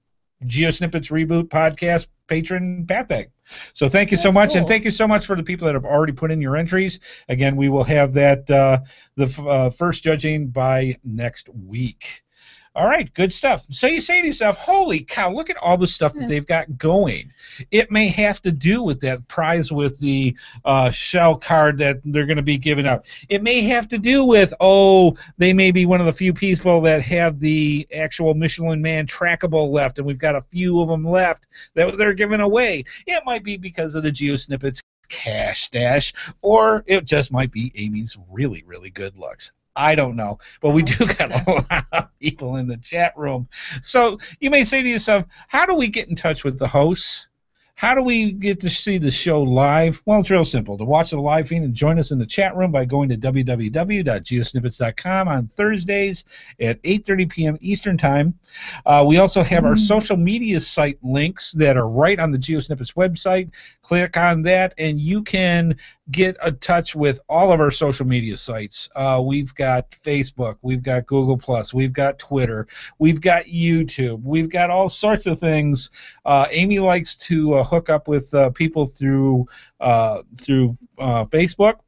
GeoSnippits Reboot Podcast patron path tag. So thank you so much, and thank you so much for the people that have already put in your entries. Again, we will have that the first judging by next week. All right, good stuff. So you say to yourself, holy cow, look at all the stuff that they've got going. It may have to do with that prize with the shell card that they're going to be giving out. It may have to do with, they may be one of the few people that have the actual Michelin Man trackable left, and we've got a few of them left that they're giving away. It might be because of the GeoSnippits Cache Stash, or it just might be Amy's really, really good looks. I don't know, but we do got a lot of people in the chat room. So you may say to yourself, how do we get in touch with the hosts? How do we get to see the show live? Well, it's real simple. To watch the live feed and join us in the chat room by going to www.geosnippits.com on Thursdays at 8:30 p.m. Eastern Time. We also have our social media site links that are right on the GeoSnippits website. Click on that, and you can get in touch with all of our social media sites. We've got Facebook, we've got Google+, we've got Twitter, we've got YouTube, we've got all sorts of things. Amy likes to hook up with people through Facebook.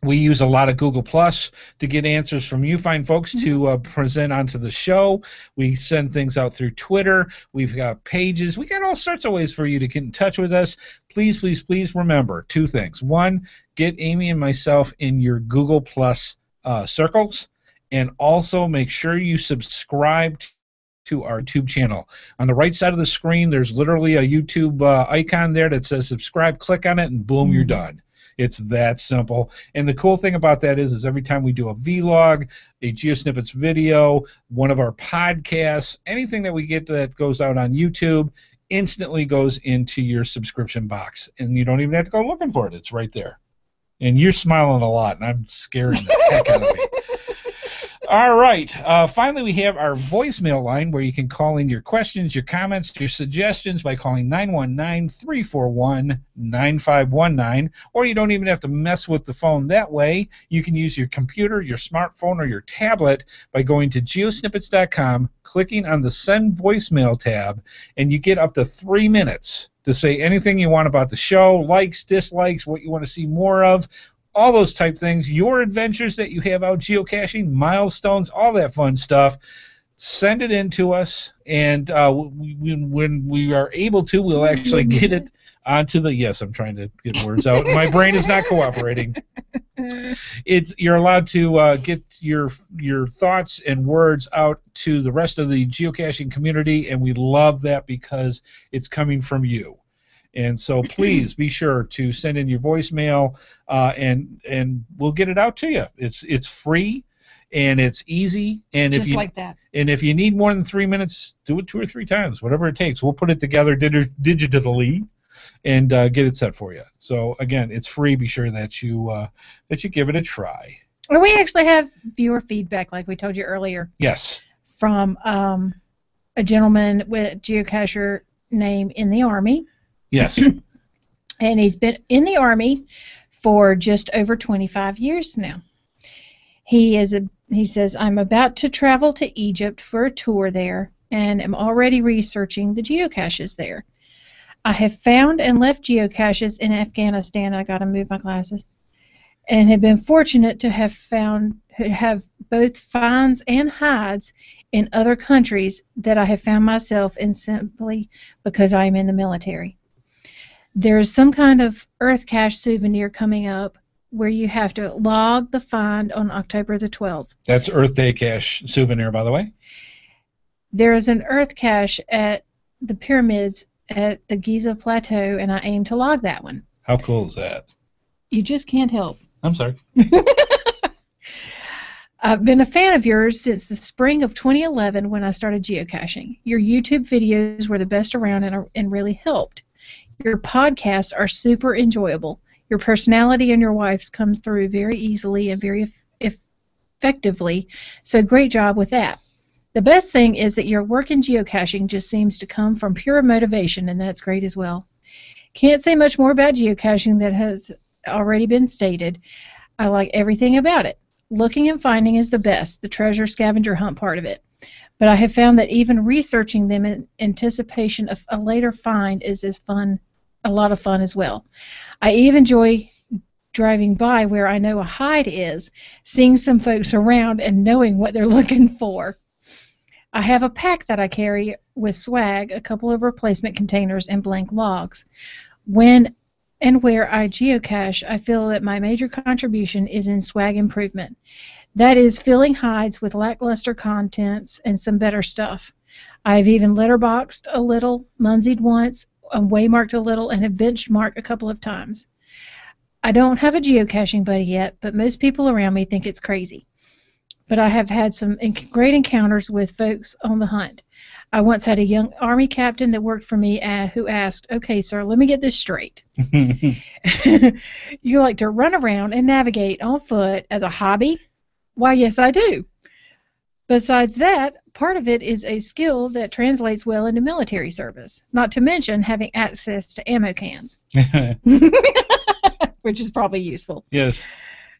We use a lot of Google Plus to get answers from you fine folks to present onto the show. We send things out through Twitter. We've got pages. We got all sorts of ways for you to get in touch with us. Please, please, please remember 2 things. 1, get Amy and myself in your Google Plus circles, and also make sure you subscribe to our YouTube channel. On the right side of the screen, there's literally a YouTube icon there that says subscribe. Click on it, and boom, you're done. It's that simple. And the cool thing about that is every time we do a vlog, a GeoSnippits video, one of our podcasts, anything that we get that goes out on YouTube instantly goes into your subscription box. And you don't even have to go looking for it. It's right there. And you're smiling a lot, and I'm scaring the heck out of me. All right. Finally, we have our voicemail line where you can call in your questions, your comments, your suggestions by calling 919-341-9519. Or you don't even have to mess with the phone that way. You can use your computer, your smartphone, or your tablet by going to geosnippits.com, clicking on the Send Voicemail tab, and you get up to 3 minutes to say anything you want about the show, likes, dislikes, what you want to see more of, all those type things, your adventures that you have out geocaching, milestones, all that fun stuff. Send it in to us, and when we are able to, we'll actually get it onto the... Yes, I'm trying to get words out. My brain is not cooperating. You're allowed to get your thoughts and words out to the rest of the geocaching community, and we love that because it's coming from you. And so please be sure to send in your voicemail, and we'll get it out to you. It's free, and it's easy. And just like that. And if you need more than 3 minutes, do it 2 or 3 times, whatever it takes. We'll put it together digitally and get it set for you. So again, it's free. Be sure that you give it a try. Well, we actually have viewer feedback, like we told you earlier. Yes. From a gentleman with geocacher name in the Army. Yes. And he's been in the Army for just over 25 years now. He says, I'm about to travel to Egypt for a tour there, and am already researching the geocaches there. I have found and left geocaches in Afghanistan. I got to move my glasses. And have been fortunate to have both finds and hides in other countries that I have found myself in simply because I am in the military. There is some kind of Earth Cache souvenir coming up where you have to log the find on October the 12th. That's Earth Day Cache souvenir, by the way. There is an Earth Cache at the pyramids at the Giza Plateau, and I aim to log that one. How cool is that? You just can't help. I'm sorry. I've been a fan of yours since the spring of 2011 when I started geocaching. Your YouTube videos were the best around and really helped. Your podcasts are super enjoyable. Your personality and your wife's come through very easily and very effectively, so great job with that. The best thing is that your work in geocaching just seems to come from pure motivation, and that's great as well. Can't say much more about geocaching that has already been stated. I like everything about it. Looking and finding is the best, the treasure scavenger hunt part of it. But I have found that even researching them in anticipation of a later find is a lot of fun as well. I even enjoy driving by where I know a hide is, seeing some folks around and knowing what they're looking for. I have a pack that I carry with swag, a couple of replacement containers, and blank logs. When and where I geocache, I feel that my major contribution is in swag improvement. That is filling hides with lackluster contents and some better stuff. I've even letterboxed a little, munsied once, and waymarked a little, and have benchmarked a couple of times. I don't have a geocaching buddy yet, but most people around me think it's crazy. But I have had some great encounters with folks on the hunt. I once had a young Army captain that worked for me who asked, okay, sir, let me get this straight. You like to run around and navigate on foot as a hobby? Why, yes, I do. Besides that, part of it is a skill that translates well into military service, not to mention having access to ammo cans. which is probably useful. Yes.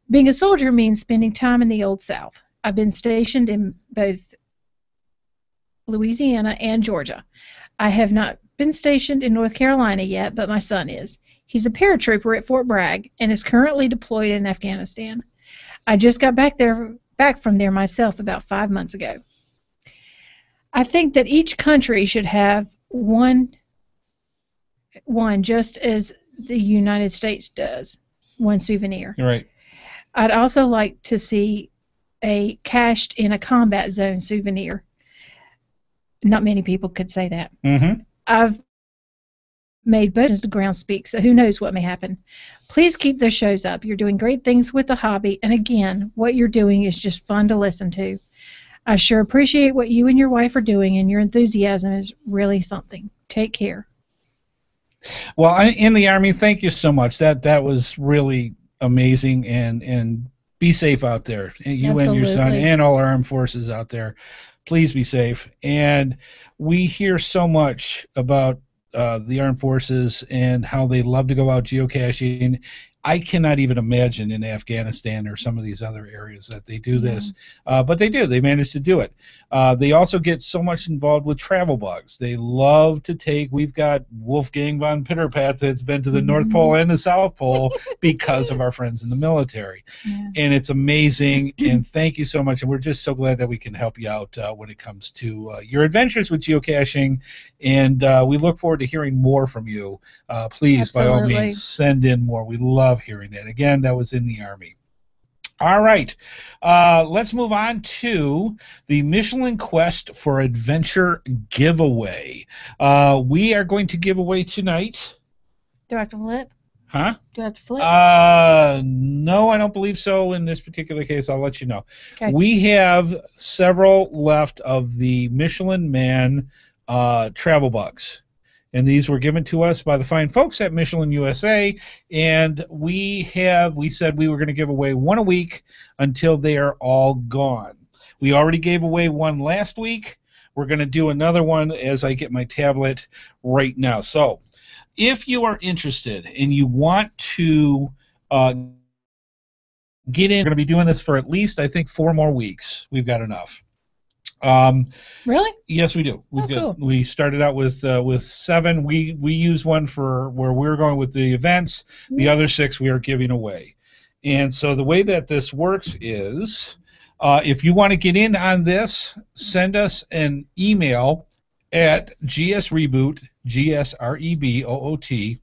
Being a soldier means spending time in the Old South. I've been stationed in both Louisiana and Georgia. I have not been stationed in North Carolina yet, but my son is. He's a paratrooper at Fort Bragg and is currently deployed in Afghanistan. I just got back from there myself about 5 months ago. I think that each country should have one just as the United States does, one souvenir. Right. I'd also like to see a cached in a combat zone souvenir. Not many people could say that. Mm-hmm. I've made both the ground speak, so who knows what may happen. Please keep those shows up. You're doing great things with the hobby, and again, what you're doing is just fun to listen to. I sure appreciate what you and your wife are doing, and your enthusiasm is really something. Take care. Well, in the Army, thank you so much. That was really amazing, and be safe out there. You Absolutely. and your son and all our armed forces out there. Please be safe. And we hear so much about the armed forces and how they love to go out geocaching. I cannot even imagine in Afghanistan or some of these other areas that they do this, but they do. They manage to do it. They also get so much involved with travel bugs. They love to take. We've got Wolfgang von Pitterpath that's been to the North Pole and the South Pole because of our friends in the military, and it's amazing. And thank you so much. And we're just so glad that we can help you out when it comes to your adventures with geocaching. And we look forward to hearing more from you. Please, Absolutely. by all means, send in more. We love hearing that. Again, that was in the Army. All right, let's move on to the Michelin Quest for Adventure giveaway. We are going to give away tonight. Do I have to flip? Huh? Do I have to flip? No, I don't believe so in this particular case. I'll let you know. Okay. We have several left of the Michelin Man travel bugs. And these were given to us by the fine folks at Michelin USA, and we said we were going to give away one a week until they are all gone. We already gave away one last week. We're going to do another one as I get my tablet right now. So if you are interested and you want to get in, we're going to be doing this for at least, I think, 4 more weeks. We've got enough. Really? Yes, we do. Cool. We started out with 7. We use one for where we're going with the events. The other 6 we are giving away. And so the way that this works is, if you want to get in on this, send us an email at gsreboot, GSREBOOT,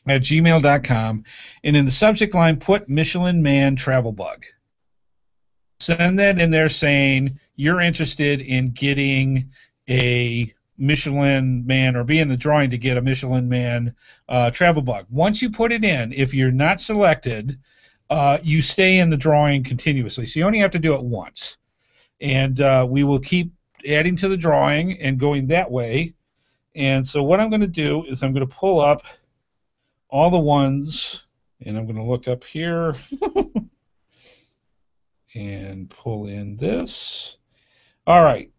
at gmail.com, and in the subject line put Michelin Man Travel Bug. Send that in there saying you're interested in getting a Michelin Man or be in the drawing to get a Michelin Man travel bug. Once you put it in, if you're not selected, you stay in the drawing continuously. So you only have to do it once. And we will keep adding to the drawing and going that way. And so what I'm going to do is I'm going to pull up all the ones, and I'm going to look up here and pull in this. All right.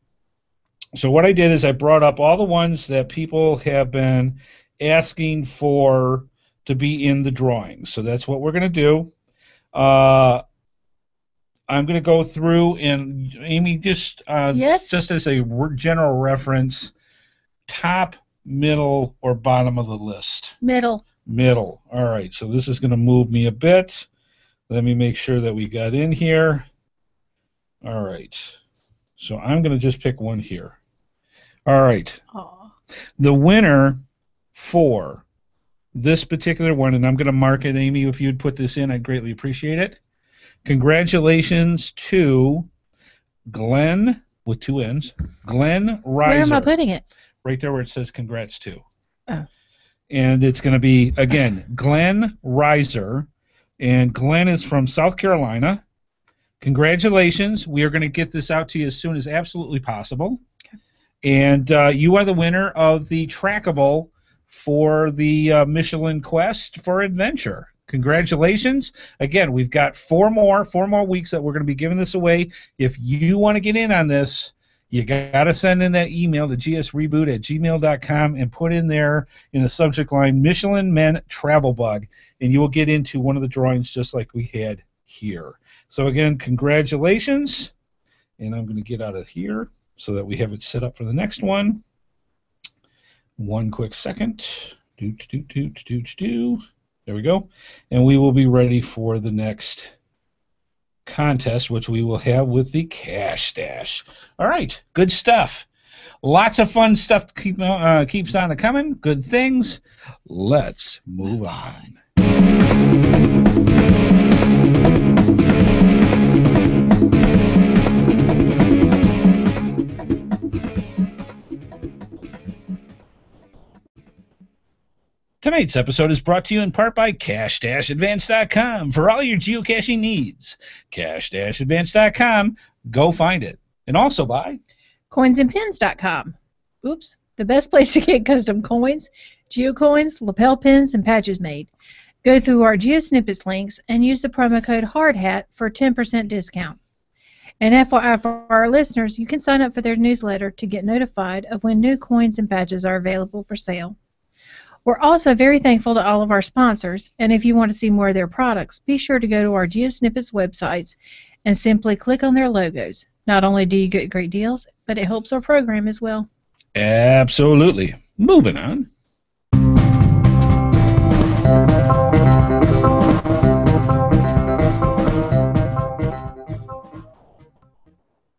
So what I did is I brought up all the ones that people have been asking for to be in the drawing. So that's what we're going to do. I'm going to go through, and Amy, just just as a general reference, top, middle, or bottom of the list? Middle. Middle. All right. So this is going to move me a bit. Let me make sure that we got in here. All right. So I'm going to just pick one here. All right. Aww. The winner for this particular one, and I'm going to mark it, Amy, if you'd put this in, I'd greatly appreciate it. Congratulations to Glenn, with 2 N's, Glenn Reiser. Where am I putting it? Right there where it says congrats to. Oh. And it's going to be, again, Glenn Reiser, and Glenn is from South Carolina. Congratulations. We are going to get this out to you as soon as absolutely possible. Okay. And you are the winner of the trackable for the Michelin Quest for Adventure. Congratulations. Again, we've got 4 more weeks that we're going to be giving this away. If you want to get in on this, you got to send in that email to gsreboot@gmail.com and put in there in the subject line Michelin Men Travel Bug, and you will get into one of the drawings just like we had here. So again, congratulations, and I'm going to get out of here so that we have it set up for the next one. One quick second. There we go. And we will be ready for the next contest, which we will have with the Cache Stash. All right, good stuff. Lots of fun stuff keeps on coming. Good things. Let's move on. Tonight's episode is brought to you in part by Cache-Advance.com for all your geocaching needs. Cache-Advance.com, go find it. And also by Coinsandpins.com. Oops, the best place to get custom coins, geocoins, lapel pins, and patches made. Go through our GeoSnippits links and use the promo code HeadHardHat for a 10% discount. And FYI for our listeners, you can sign up for their newsletter to get notified of when new coins and patches are available for sale. We're also very thankful to all of our sponsors, and if you want to see more of their products, be sure to go to our GeoSnippits websites and simply click on their logos. Not only do you get great deals, but it helps our program as well. Absolutely. Moving on.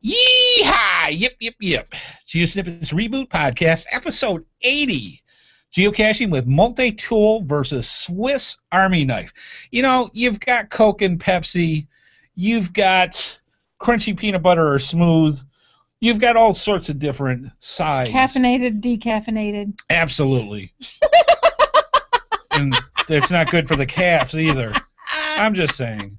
Yee-haw! Yep. GeoSnippits Reboot Podcast, episode 80. Geocaching with multi-tool versus Swiss Army knife. You know, you've got Coke and Pepsi. You've got crunchy peanut butter or smooth. You've got all sorts of different sides. Caffeinated, decaffeinated. Absolutely. And it's not good for the calves either. I'm just saying.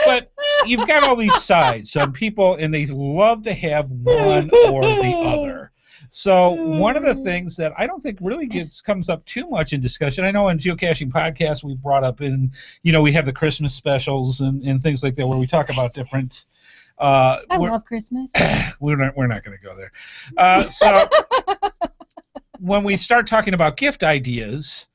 But you've got all these sides. Some people, and they love to have one or the other. So one of the things that I don't think really comes up too much in discussion, I know in Geocaching Podcast we've brought up in, we have the Christmas specials and things like that where we talk about different. I love Christmas. We're not going to go there. So when we start talking about gift ideas,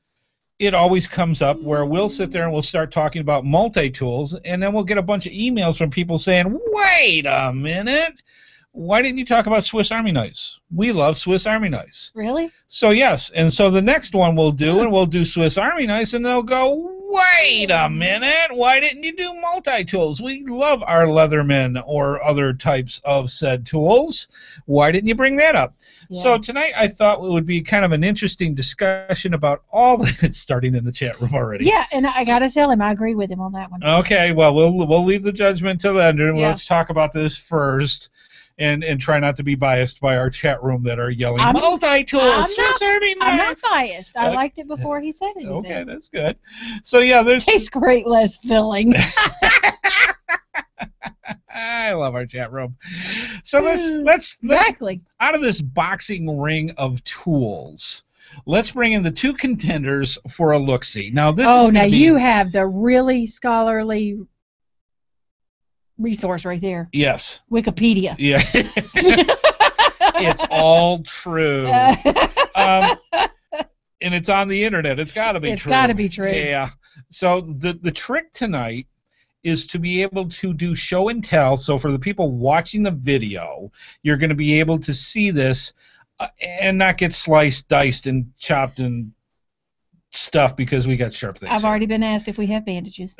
it always comes up where we'll sit there and we'll start talking about multi-tools, and then we'll get a bunch of emails from people saying, wait a minute. Why didn't you talk about Swiss Army knives? We love Swiss Army knives. Really? So, yes. And so the next one we'll do Swiss Army knives, and they'll go, wait a minute. Why didn't you do multi-tools? We love our Leatherman or other types of said tools. Why didn't you bring that up? Yeah. So tonight I thought it would be kind of an interesting discussion about all that. It's starting in the chat room already. Yeah, and I got to tell him I agree with him on that one. Okay, well, we'll leave the judgment till then. And let's talk about this first. And try not to be biased by our chat room that are yelling multi-tools. I'm not biased. I liked it before he said anything. Okay, that's good. So yeah, there's tastes great, less filling. I love our chat room. So let's out of this boxing ring of tools. Let's bring in the two contenders for a look-see. Now you have the really scholarly resource right there. Yes. Wikipedia. Yeah. It's all true. And it's on the internet. It's got to be true. It's got to be true. Yeah. So the trick tonight is to be able to do show and tell. So for the people watching the video, you're going to be able to see this and not get sliced, diced, and chopped and stuff because we got sharp things. I've already been asked if we have bandages.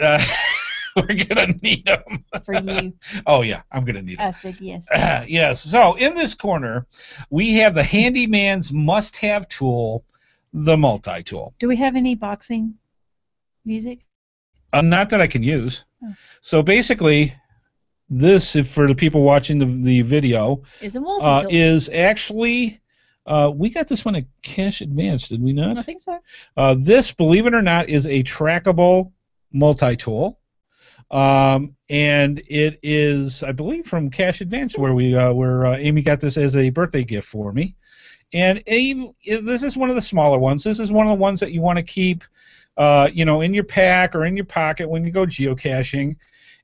We're going to need them. For you. Oh, yeah, I'm going to need them. I said yes. Yes. So in this corner, we have the handyman's must-have tool, the multi-tool. Do we have any boxing music? Not that I can use. Oh. So basically, this, if for the people watching the video, is a multi-tool. Is actually... we got this one at Cache Advance, did we not? I think so. This, believe it or not, is a trackable multi-tool. And it is, I believe, from Cache Advance where Amy got this as a birthday gift for me. And this is one of the smaller ones. This is one of the ones that you want to keep, in your pack or in your pocket when you go geocaching.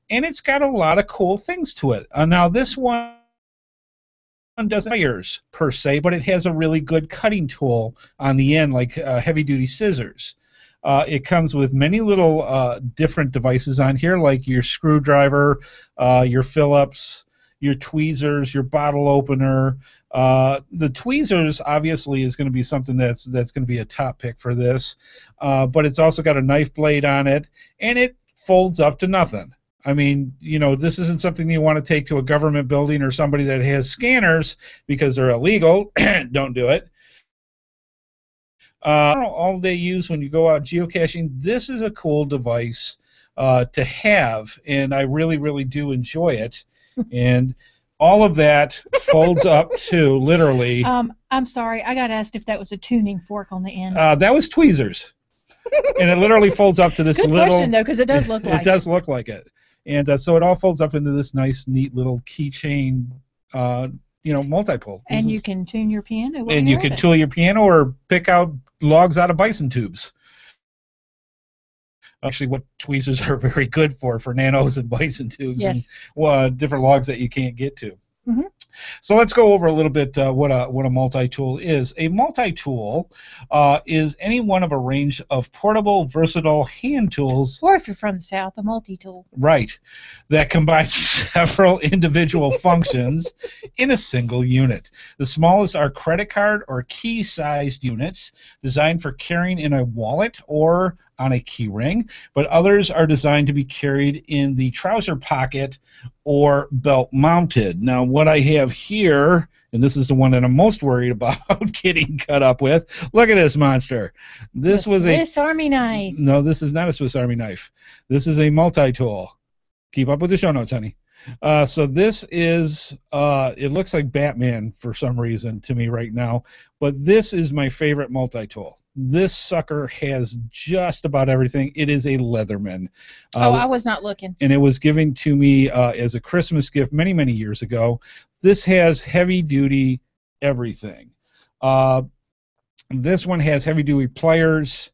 And it's got a lot of cool things to it. Now, this one doesn't have pliers per se, but it has a really good cutting tool on the end, like heavy-duty scissors. It comes with many little different devices on here, like your screwdriver, your Phillips, your tweezers, your bottle opener. The tweezers obviously is going to be something that's going to be a top pick for this, but it's also got a knife blade on it, and it folds up to nothing. I mean, this isn't something you want to take to a government building or somebody that has scanners because they're illegal. Don't do it. All they use when you go out geocaching, this is a cool device to have, and I really, really do enjoy it. And all of that folds up to literally. I'm sorry, I got asked if that was a tuning fork on the end. That was tweezers, and it literally folds up to this Good little. Good question though, because it does look like. It does look like it, and so it all folds up into this nice, neat little keychain. Multi-pull. And you can tune your piano. And you can tune your piano or pick out logs out of bison tubes. Actually, what tweezers are very good for nanos and bison tubes, yes. And different logs that you can't get to. Mm-hmm. So let's go over a little bit what a multi-tool is. A multi-tool is any one of a range of portable, versatile hand tools. Or if you're from the South, a multi-tool. Right. That combines several individual functions in a single unit. The smallest are credit card or key-sized units designed for carrying in a wallet or on a key ring, but others are designed to be carried in the trouser pocket or belt mounted. Now, what I have here, and this is the one that I'm most worried about getting cut up with. Look at this monster. This was a Swiss Army knife. No, this is not a Swiss Army knife. This is a multi-tool. Keep up with the show notes, honey. So this is, it looks like Batman for some reason to me right now, but this is my favorite multi-tool. This sucker has just about everything. It is a Leatherman. I was not looking. And it was given to me as a Christmas gift many, many years ago. This has heavy-duty everything. This one has heavy-duty pliers.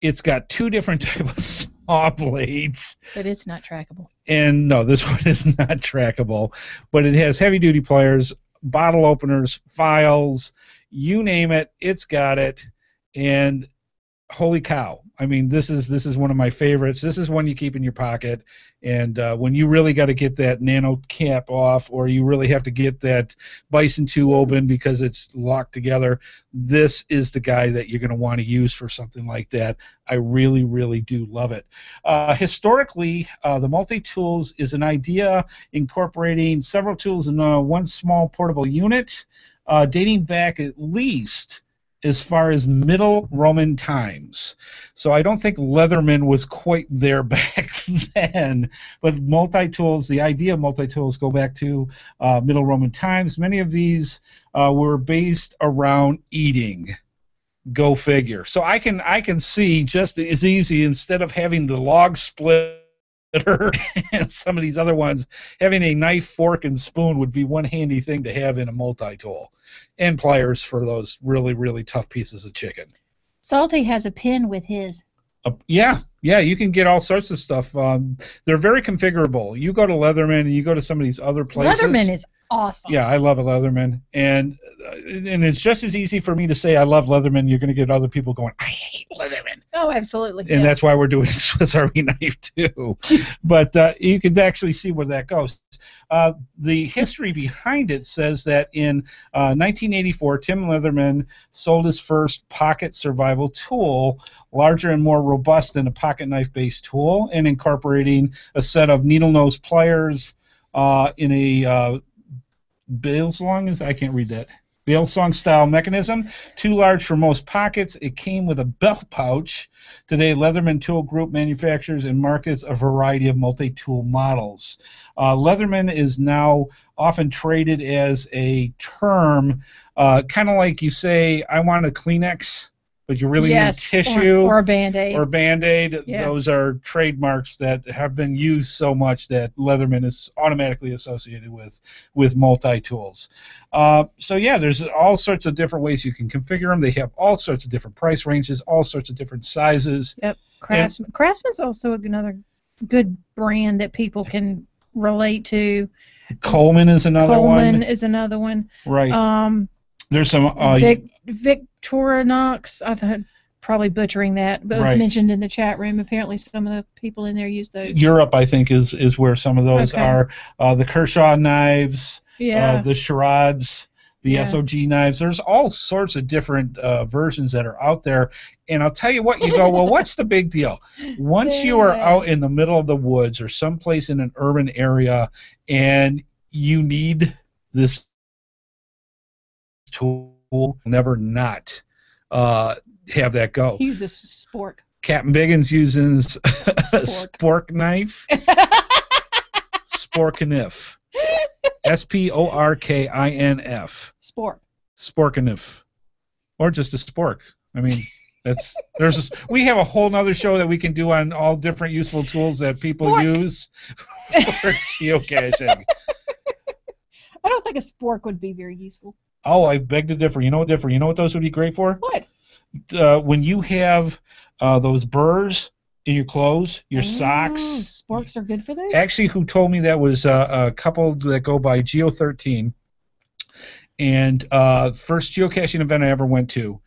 It's got two different types of saw blades. But it's not trackable. And no, this one is not trackable. But it has heavy-duty pliers, bottle openers, files, you name it, it's got it. And holy cow. I mean, this is one of my favorites. This is one you keep in your pocket. And when you really got to get that nano cap off, or you really have to get that bison tube open because it's locked together, this is the guy that you're going to want to use for something like that. I really, really do love it. Historically, the multi-tools is an idea incorporating several tools in one small portable unit, dating back at least as far as Middle Roman times. So I don't think Leatherman was quite there back then, but multi-tools, the idea of multi-tools go back to Middle Roman times. Many of these were based around eating. Go figure. So I can see just as easy, instead of having the log splitter and some of these other ones, having a knife, fork, and spoon would be one handy thing to have in a multi-tool. And pliers for those really, really tough pieces of chicken. Salty has a pin with his. Yeah, you can get all sorts of stuff. They're very configurable. You go to Leatherman and you go to some of these other places. Leatherman is awesome. Yeah, I love a Leatherman. And it's just as easy for me to say I love Leatherman. You're going to get other people going, I hate Leatherman. Oh, absolutely. And that's why we're doing Swiss Army knife too. But you can actually see where that goes. The history behind it says that in 1984, Tim Leatherman sold his first pocket survival tool, larger and more robust than a pocket knife-based tool, and incorporating a set of needle-nose pliers in a Bailsong, I can't read that. Bailsong style mechanism, too large for most pockets. It came with a belt pouch. Today, Leatherman Tool Group manufactures and markets a variety of multi-tool models. Leatherman is now often traded as a term, kind of like you say, I want a Kleenex, but you really need tissue. Or a Band-Aid. Or Band-Aid. Yeah. Those are trademarks that have been used so much that Leatherman is automatically associated with multi-tools. So yeah, there's all sorts of different ways you can configure them. They have all sorts of different price ranges, all sorts of different sizes. Yep. Craftsman's also another good brand that people can relate to. Coleman is another one. Coleman is another one. Right. There's some Victorinox. I'm probably butchering that, but it was mentioned in the chat room. Apparently, some of the people in there use those. Europe, I think, is where some of those are. The Kershaw knives. Yeah. The charades. The SOG knives. There's all sorts of different versions that are out there. And I'll tell you what, you go, well, what's the big deal? Once you are out in the middle of the woods or someplace in an urban area and you need this tool, never not have that go. He uses spork. Captain Biggins uses a spork knife. Sporkinif. Sporkinf. Spork. Sporkinif. Or just a spork. I mean, we have a whole nother show that we can do on all different useful tools that people use for geocaching. I don't think a spork would be very useful. Oh, I beg to differ. You know what those would be great for? What? When you have those burrs in your clothes, your socks. Sporks are good for those? Actually, who told me that was a couple that go by Geo13. And first geocaching event I ever went to.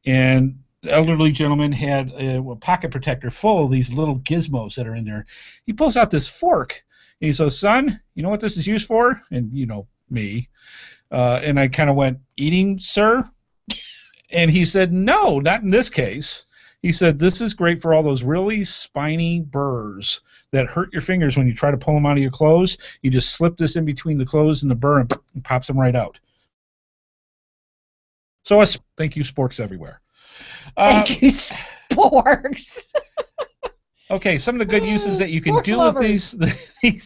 And the elderly gentleman had a pocket protector full of these little gizmos that are in there. He pulls out this fork. And he says, son, you know what this is used for? And you know me. And I kind of went, eating, sir? And he said, no, not in this case. He said, this is great for all those really spiny burrs that hurt your fingers when you try to pull them out of your clothes. You just slip this in between the clothes and the burr and it pops them right out. So thank you, sporks everywhere. Thank you, sporks. Okay, some of the good uses that you can do with these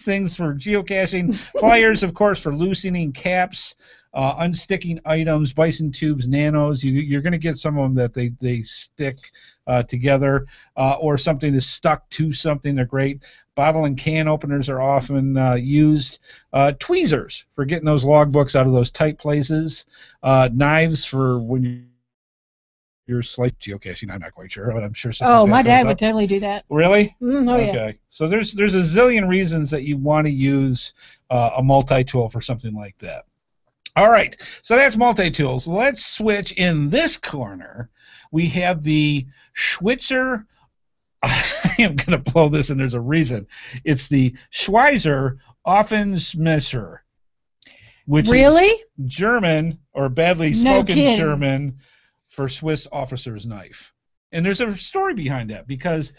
things for geocaching. Pliers, of course, for loosening caps, unsticking items, bison tubes, nanos. You're going to get some of them that they stick together, or something is stuck to something. They're great. Bottle and can openers are often used. Tweezers for getting those logbooks out of those tight places. Knives for when you're slice geocaching. I'm not quite sure, but I'm sure. My dad would totally do that. Really? Okay. Yeah. So there's a zillion reasons that you want to use a multi-tool for something like that. All right, so that's multi-tools. Let's switch. In this corner, we have the Schwitzer. I am going to blow this, and there's a reason. It's the Schweizer Offensmesser, which is German or badly spoken German for Swiss officer's knife. And there's a story behind that, because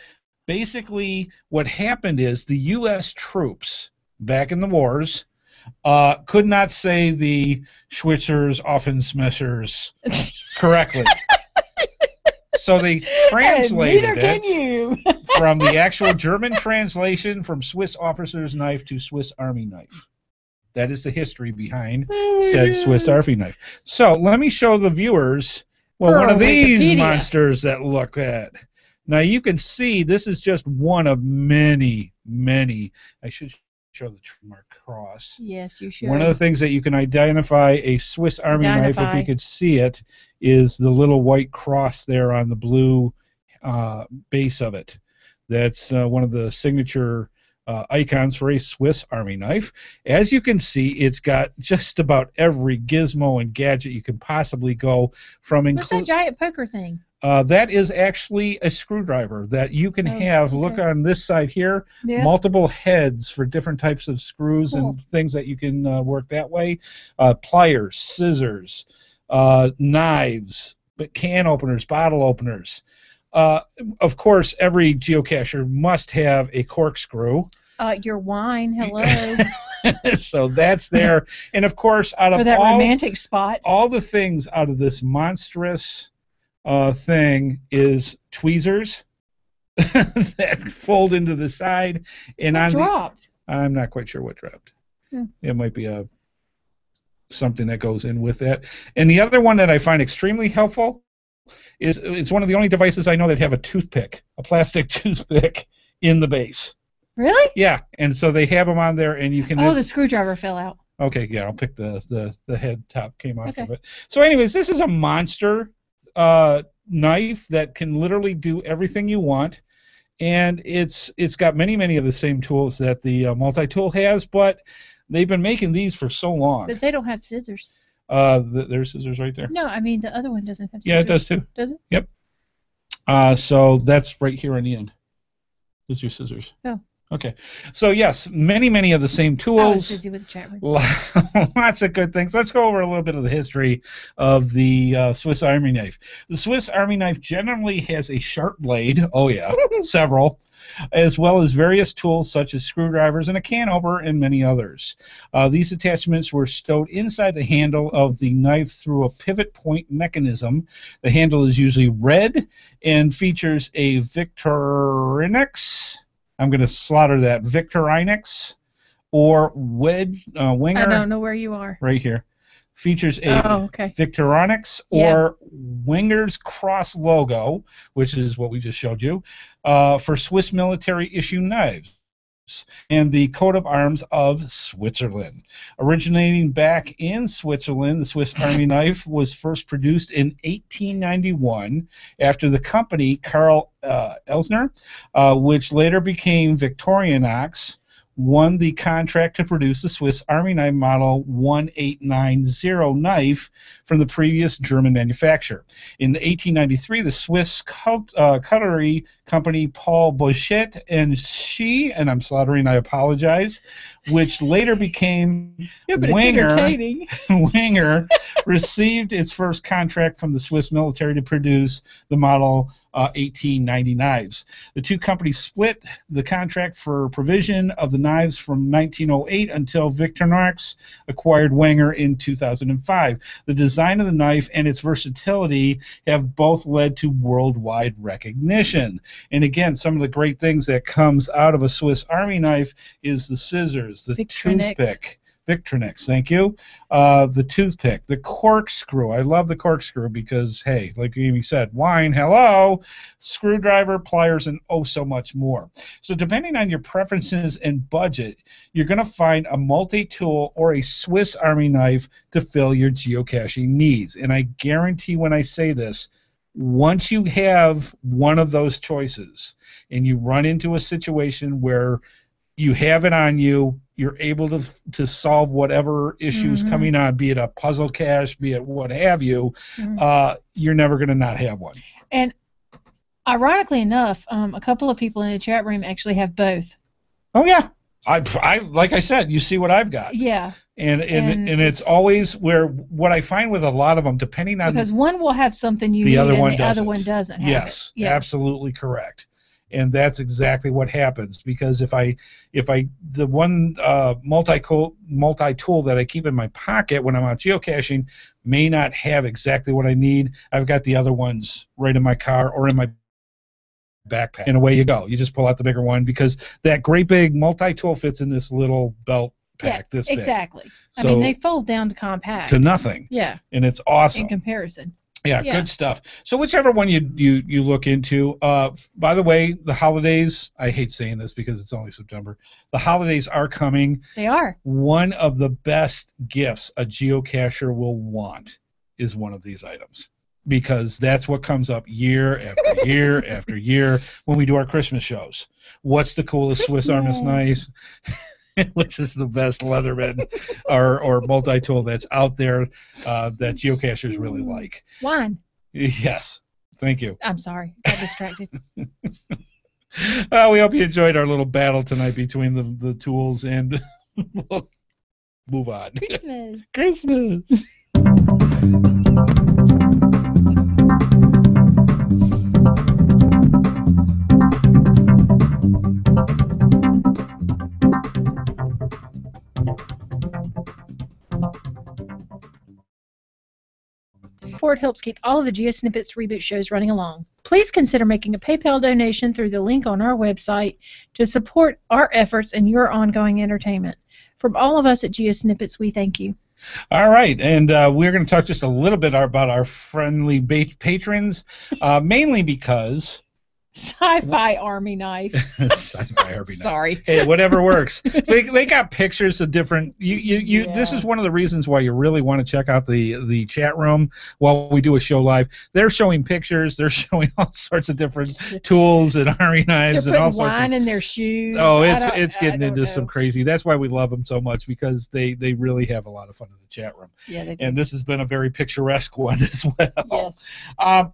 basically what happened is the U.S. troops back in the wars could not say the Schwitzers Offensmessers correctly. So they translated it from the actual German translation from Swiss officer's knife to Swiss Army knife. That is the history behind said Swiss Army knife. So let me show the viewers one of these monsters that look at. Now you can see this is just one of many, many. I should show the trademark cross. Yes, you should. One of the things that you can identify a Swiss Army knife, if you could see it, is the little white cross there on the blue base of it. That's one of the signature icons for a Swiss Army knife. As you can see, it's got just about every gizmo and gadget you can possibly go from. What's that giant poker thing? That is actually a screwdriver that you can have. Look on this side here, multiple heads for different types of screws and things that you can work that way. Pliers, scissors, knives, can openers, bottle openers. Of course, every geocacher must have a corkscrew. Your wine, hello. So that's there. And of course, out of for that romantic spot, all the things out of this monstrous thing is tweezers that fold into the side. And what dropped? I'm not quite sure what dropped. It might be something that goes in with that. And the other one that I find extremely helpful is it's one of the only devices I know that have a toothpick, a plastic toothpick in the base. Really? Yeah, and so they have them on there, and you can. Oh, the screwdriver fell out. Okay, yeah, I'll pick the head top came off of it. So, anyways, this is a monster knife that can literally do everything you want, and it's got many of the same tools that the multi-tool has, but They've been making these for so long. But they don't have scissors. There's scissors right there. No, I mean the other one doesn't have scissors. Yeah, it does too. Does it? Yep. So that's right here on the end. Those are your scissors. Oh. Okay. So yes, many of the same tools. I was busy with the chat room. Lots of good things. Let's go over a little bit of the history of the Swiss Army knife. The Swiss Army knife generally has a sharp blade. Oh yeah, several. As well as various tools such as screwdrivers and a can opener and many others. These attachments were stowed inside the handle of the knife through a pivot point mechanism. The handle is usually red and features a Victorinox. I'm going to slaughter that. Victorinox or winger. I don't know where you are. Right here. Features a Victorinox or Winger's Cross logo, which is what we just showed you, for Swiss military issue knives, and the coat of arms of Switzerland. Originating back in Switzerland, the Swiss Army knife was first produced in 1891 after the company Karl Elsner, which later became Victorinox, won the contract to produce the Swiss Army knife model 1890 knife from the previous German manufacturer. In 1893, the Swiss cutlery company Paul Bochet and She, and I'm slaughtering, I apologize, which later became Winger, received its first contract from the Swiss military to produce the model 1890 knives. The two companies split the contract for provision of the knives from 1908 until Victorinox acquired Wenger in 2005. The design of the knife and its versatility have both led to worldwide recognition. And again, some of the great things that comes out of a Swiss Army knife is the scissors, the toothpick. Victorinox, thank you. The toothpick, the corkscrew. I love the corkscrew because, hey, like Amy said, wine, hello, screwdriver, pliers, and oh so much more. So depending on your preferences and budget, you're going to find a multi-tool or a Swiss Army knife to fill your geocaching needs. And I guarantee when I say this, once you have one of those choices and you run into a situation where you have it on you, you're able to solve whatever issues coming on, be it a puzzle cache, be it what have you, you're never going to not have one. And ironically enough, a couple of people in the chat room actually have both. Oh, yeah. I like I said, you see what I've got. Yeah. And it's always where what I find with a lot of them, depending on... Because one will have something you need and the other one doesn't have it. Yes, absolutely correct. And that's exactly what happens, because if I the one multi-tool that I keep in my pocket when I'm out geocaching may not have exactly what I need, I've got the other ones right in my car or in my backpack, and away you go. You just pull out the bigger one because that great big multi-tool fits in this little belt pack this big. Exactly. So, I mean, they fold down to compact. To nothing. Yeah. And it's awesome. In comparison. Yeah, good stuff. So whichever one you look into. By the way, the holidays, I hate saying this because it's only September. The holidays are coming. They are. One of the best gifts a geocacher will want is one of these items, because that's what comes up year after year after year when we do our Christmas shows. What's the coolest Swiss Army knife? Which is the best Leatherman or multi-tool that's out there that geocachers really like? Wine. Yes. Thank you. I'm sorry. I got distracted. We hope you enjoyed our little battle tonight between the tools, and we'll move on. Christmas. Support helps keep all of the GeoSnippits Reboot shows running along. Please consider making a PayPal donation through the link on our website to support our efforts and your ongoing entertainment. From all of us at GeoSnippits, we thank you. All right, and we're going to talk just a little bit about our friendly patrons, mainly because Sci-fi army knife. Sci-fi army knife. Sorry. Hey, whatever works. They got pictures of different. Yeah. This is one of the reasons why you really want to check out the chat room while we do a show live. They're showing pictures. They're showing all sorts of different tools and army knives They're and all putting sorts wine of. in their shoes. Oh, it's getting into know. some crazy. That's why we love them so much, because they really have a lot of fun in the chat room. Yeah, they do. And this has been a very picturesque one as well. Yes.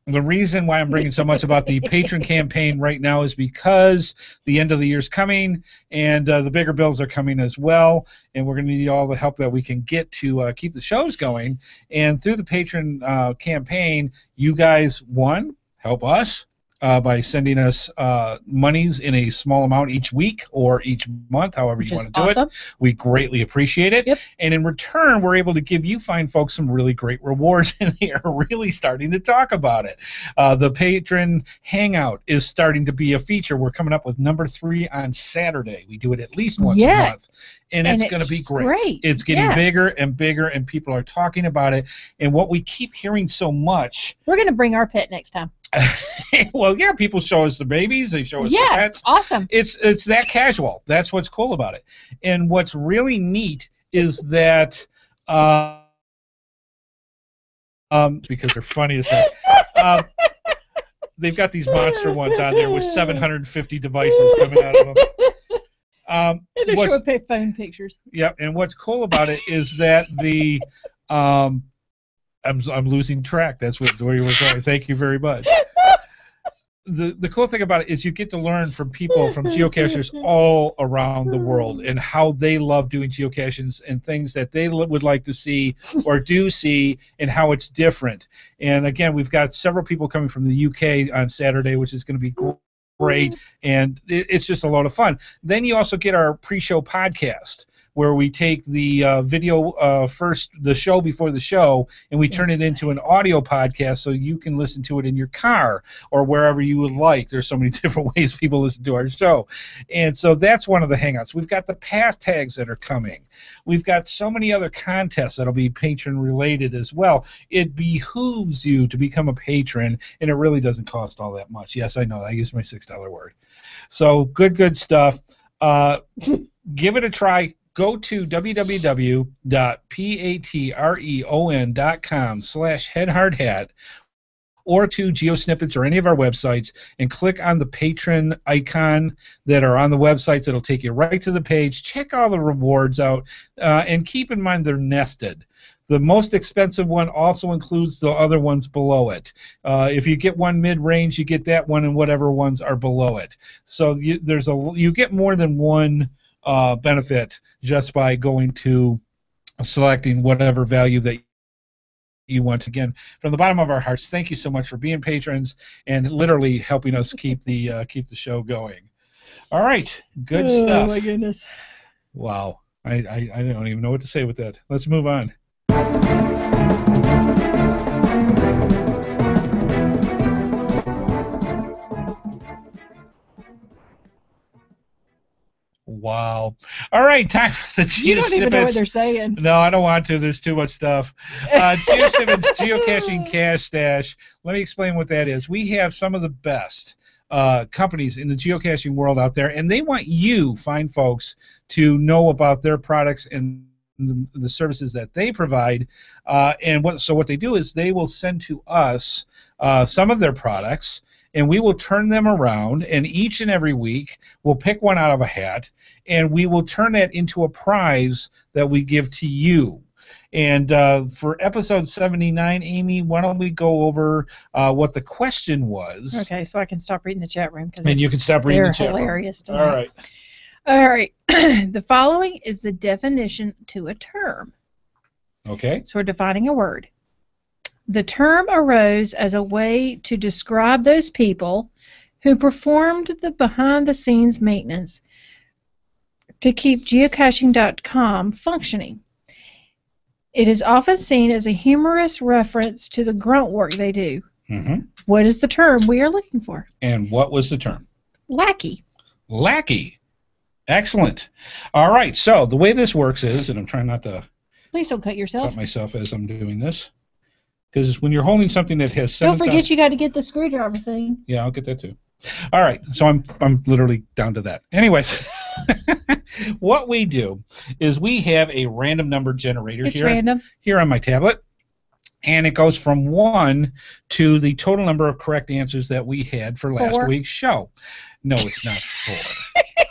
The reason why I'm bringing so much about the patron campaign right now is because the end of the year is coming, and the bigger bills are coming as well, and we're going to need all the help that we can get to keep the shows going. And through the patron campaign, you guys, one, help us by sending us monies in a small amount each week or each month, however you want to do it. We greatly appreciate it. Yep. And in return, we're able to give you fine folks some really great rewards, and they are really starting to talk about it. The patron hangout is starting to be a feature. We're coming up with number 3 on Saturday. We do it at least once a month. And it's going to be great. It's getting bigger and bigger, and people are talking about it. And what we keep hearing so much... We're going to bring our pet next time. Well, yeah, people show us the babies. They show us the pets. It's awesome. It's that casual. That's what's cool about it. And what's really neat is that... because they're funny as heck. They've got these monster ones on there with 750 devices coming out of them. And they're showing phone pictures. Yep, and what's cool about it is that the I'm losing track. That's where you were going. Thank you very much. The cool thing about it is you get to learn from people, from geocachers all around the world, and how they love doing geocaches and things that they would like to see or do see, and how it's different. And again, we've got several people coming from the UK on Saturday, which is going to be great, and it's just a lot of fun. Then you also get our pre-show podcast, where we take the video first, the show before the show, and we turn it into an audio podcast so you can listen to it in your car or wherever you would like. There's so many different ways people listen to our show. And so that's one of the hangouts. We've got the path tags that are coming. We've got so many other contests that'll be patron-related as well. It behooves you to become a patron, and it really doesn't cost all that much. Yes, I know. I used my $6 word. So good stuff. Give it a try. Go to www.patreon.com/HeadHardHat or to GeoSnippits or any of our websites and click on the patron icon that are on the websites. It'll take you right to the page. Check all the rewards out, and keep in mind they're nested. The most expensive one also includes the other ones below it. If you get one mid-range, you get that one and whatever ones are below it. So you get more than one benefit just by going to selecting whatever value that you want. Again, from the bottom of our hearts, thank you so much for being patrons and literally helping us keep the show going. All right, good stuff. Oh my goodness! Wow, I don't even know what to say with that. Let's move on. Wow. All right, time for the GeoSnippits. You don't even know what they're saying. No, I don't want to. There's too much stuff. GeoSnippits Geocaching Cache Stash. Let me explain what that is. We have some of the best companies in the geocaching world out there, and they want you, fine folks, to know about their products and the services that they provide. So what they do is they will send to us some of their products, and we will turn them around, and each and every week we'll pick one out of a hat, and we will turn that into a prize that we give to you. And for episode 79, Amy, why don't we go over what the question was? Okay, so I can stop reading the chat room. And you can stop reading the chat room. They're hilarious tonight. All right. All right. The following is the definition to a term. Okay. So we're defining a word. The term arose as a way to describe those people who performed the behind-the-scenes maintenance to keep geocaching.com functioning. It is often seen as a humorous reference to the grunt work they do. Mm-hmm. What is the term we are looking for? And what was the term? Lackey. Lackey. Excellent. All right, so the way this works is, and I'm trying not to Please don't cut yourself. cut myself as I'm doing this, Because when you're holding something that has 7,000... Don't forget you got to get the screwdriver thing. Yeah, I'll get that too. All right, so I'm literally down to that. Anyways, what we do is we have a random number generator here on my tablet, and it goes from 1 to the total number of correct answers that we had for last week's show. No, it's not 4.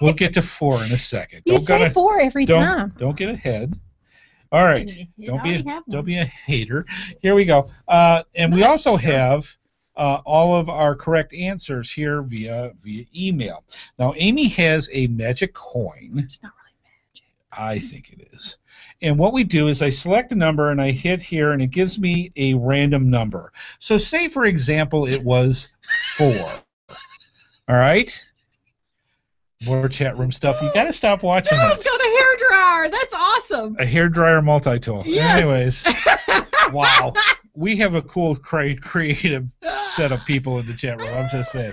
We'll get to 4 in a second. You say 4 every time. Don't get ahead. All right. Don't be a hater. Here we go. And we also have all of our correct answers here via email. Now, Amy has a magic coin. It's not really magic. I think it is. And what we do is I select a number and I hit here and it gives me a random number. So say, for example, it was 4. All right? More chat room stuff. You got to stop watching that. It's got a hairdryer. That's awesome. A hairdryer multi-tool. Yes. Anyways. Wow. We have a cool, creative set of people in the chat room. I'm just saying.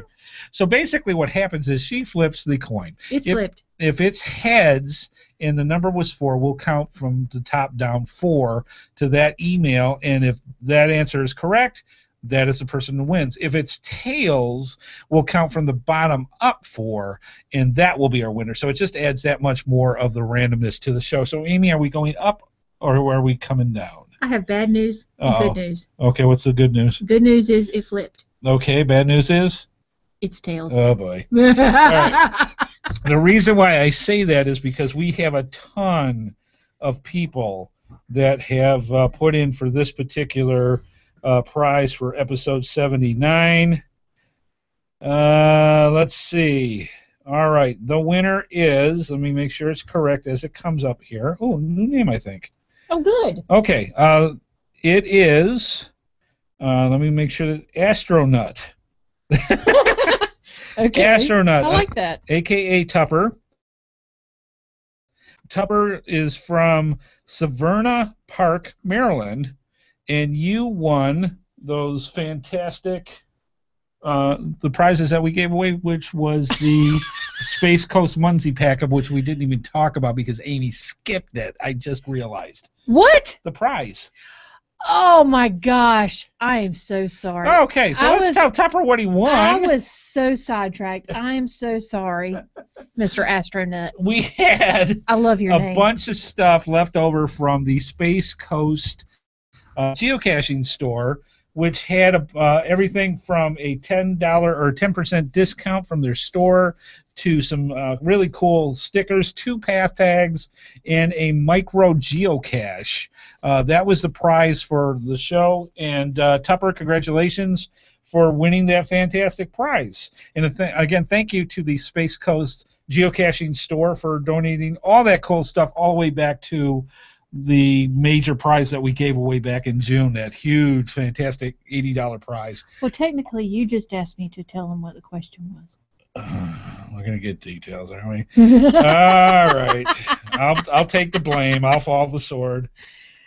So basically what happens is she flips the coin. It's flipped. If it's heads and the number was 4, we'll count from the top down 4 to that email. And if that answer is correct, that is the person who wins. If it's tails, we'll count from the bottom up 4, and that will be our winner. So it just adds that much more of the randomness to the show. So, Amy, are we going up or are we coming down? I have bad news and good news. Okay, what's the good news? Good news is it flipped. Okay, bad news is? It's tails. Oh, boy. All right. The reason why I say that is because we have a ton of people that have put in for this particular prize for episode 79. Let's see. All right. The winner is, let me make sure it's correct as it comes up here. Oh, new name, I think. Oh, good. Okay. It is, let me make sure that Astronaut. Okay. Astronaut. I like that. A.K.A. Tupper. Tupper is from Severna Park, Maryland. And you won those fantastic the prizes that we gave away, which was the Space Coast Muncie pack, of which we didn't even talk about because Amy skipped it. I just realized. What? The prize. Oh, my gosh. I am so sorry. Okay, so let's tell Tupper what he won. I was so sidetracked. I am so sorry, Mr. Astronaut. We had I love your name. A bunch of stuff left over from the Space Coast geocaching store, which had everything from a $10 or 10% discount from their store to some really cool stickers, 2 path tags, and a micro geocache. That was the prize for the show. And Tupper, congratulations for winning that fantastic prize. And again, thank you to the Space Coast Geocaching store for donating all that cool stuff all the way back to the major prize that we gave away back in June, that huge, fantastic $80 prize. Well, technically, you just asked me to tell them what the question was. We're going to get details, aren't we? All right. I'll take the blame. I'll fall the sword.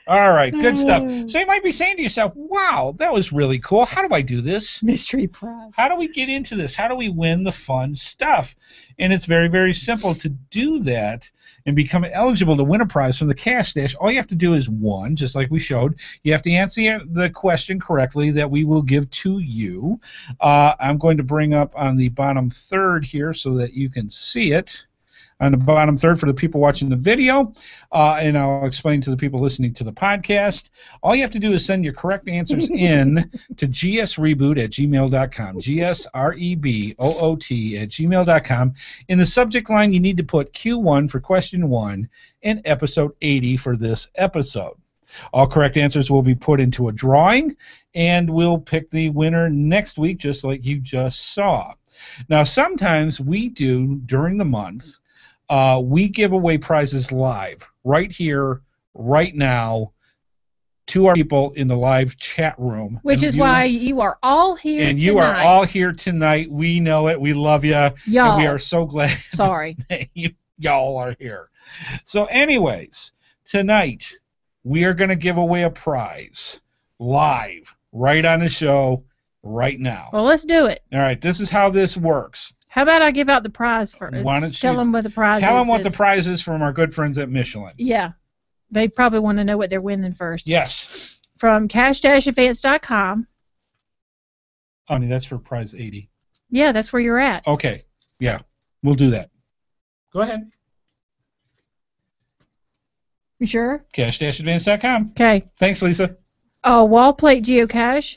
All right, good stuff. So you might be saying to yourself, wow, that was really cool. How do I do this? Mystery prize. How do we get into this? How do we win the fun stuff? And it's very, very simple to do that and become eligible to win a prize from the Cache Stash. All you have to do is, 1, just like we showed, you have to answer the question correctly that we will give to you. I'm going to bring up on the bottom third here so that you can see it. On the bottom third for the people watching the video, and I'll explain to the people listening to the podcast. All you have to do is send your correct answers in to gsreboot@gmail.com, gsreboot@gmail.com. In the subject line, you need to put Q1 for question 1 and episode 80 for this episode. All correct answers will be put into a drawing, and we'll pick the winner next week, just like you just saw. Now, sometimes we do, during the month, we give away prizes live, right here, right now, to our people in the live chat room. Which is why you are all here tonight. And you are all here tonight. We know it. We love you. Y'all. And we are so glad Sorry. that y'all are here. So anyways, tonight we are going to give away a prize live, right on the show, right now. Well, let's do it. All right, this is how this works. How about I give out the prize first? Tell them what the prize is. Tell them what the prize is from our good friends at Michelin. Yeah. They probably want to know what they're winning first. Yes. from cache-advance.com. Honey, that's for prize 80. Yeah, that's where you're at. Okay. Yeah, we'll do that. Go ahead. You sure? Cache-advance.com. Okay. Thanks, Lisa. A wall plate geocache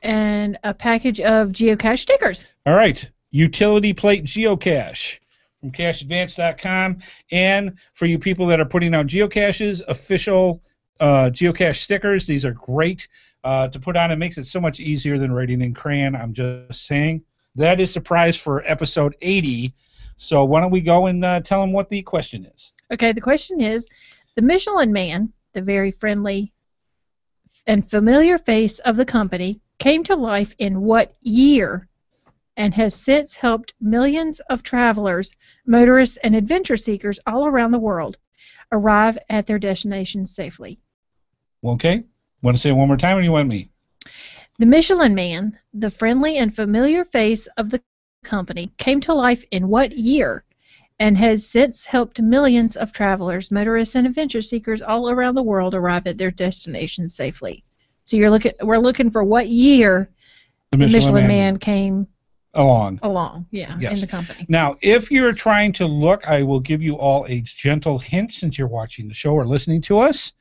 and a package of geocache stickers. All right. Utility plate geocache from cacheadvance.com. And for you people that are putting out geocaches, official geocache stickers. These are great to put on. It makes it so much easier than writing in crayon. I'm just saying. That is the prize for episode 80. So why don't we go and tell them what the question is? Okay, the question is, the Michelin Man, the very friendly and familiar face of the company, came to life in what year and has since helped millions of travelers, motorists, and adventure seekers all around the world arrive at their destinations safely? Okay. Want to say it one more time, or you want me? The Michelin Man, the friendly and familiar face of the company, came to life in what year and has since helped millions of travelers, motorists, and adventure seekers all around the world arrive at their destinations safely? So we're looking for what year the Michelin Man came along, yeah, yes, in the company. Now, if you're trying to look, I will give you all a gentle hint since you're watching the show or listening to us.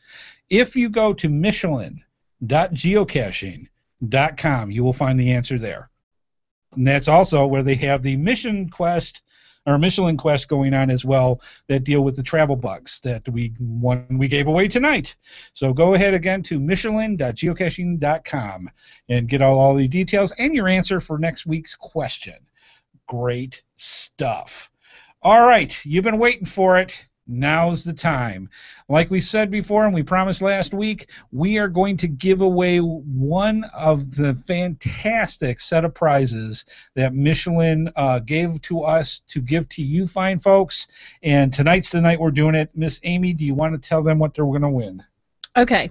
If you go to Michelin.geocaching.com, you will find the answer there. And that's also where they have the Michelin Quest going on as well that deal with the travel bugs that we gave away tonight. So go ahead again to Michelin.geocaching.com and get all the details and your answer for next week's question. Great stuff. All right, you've been waiting for it. Now's the time. Like we said before, and we promised last week, we are going to give away one of the fantastic set of prizes that Michelin gave to us to give to you fine folks. And tonight's the night we're doing it. Miss Amy, do you want to tell them what they're going to win? Okay.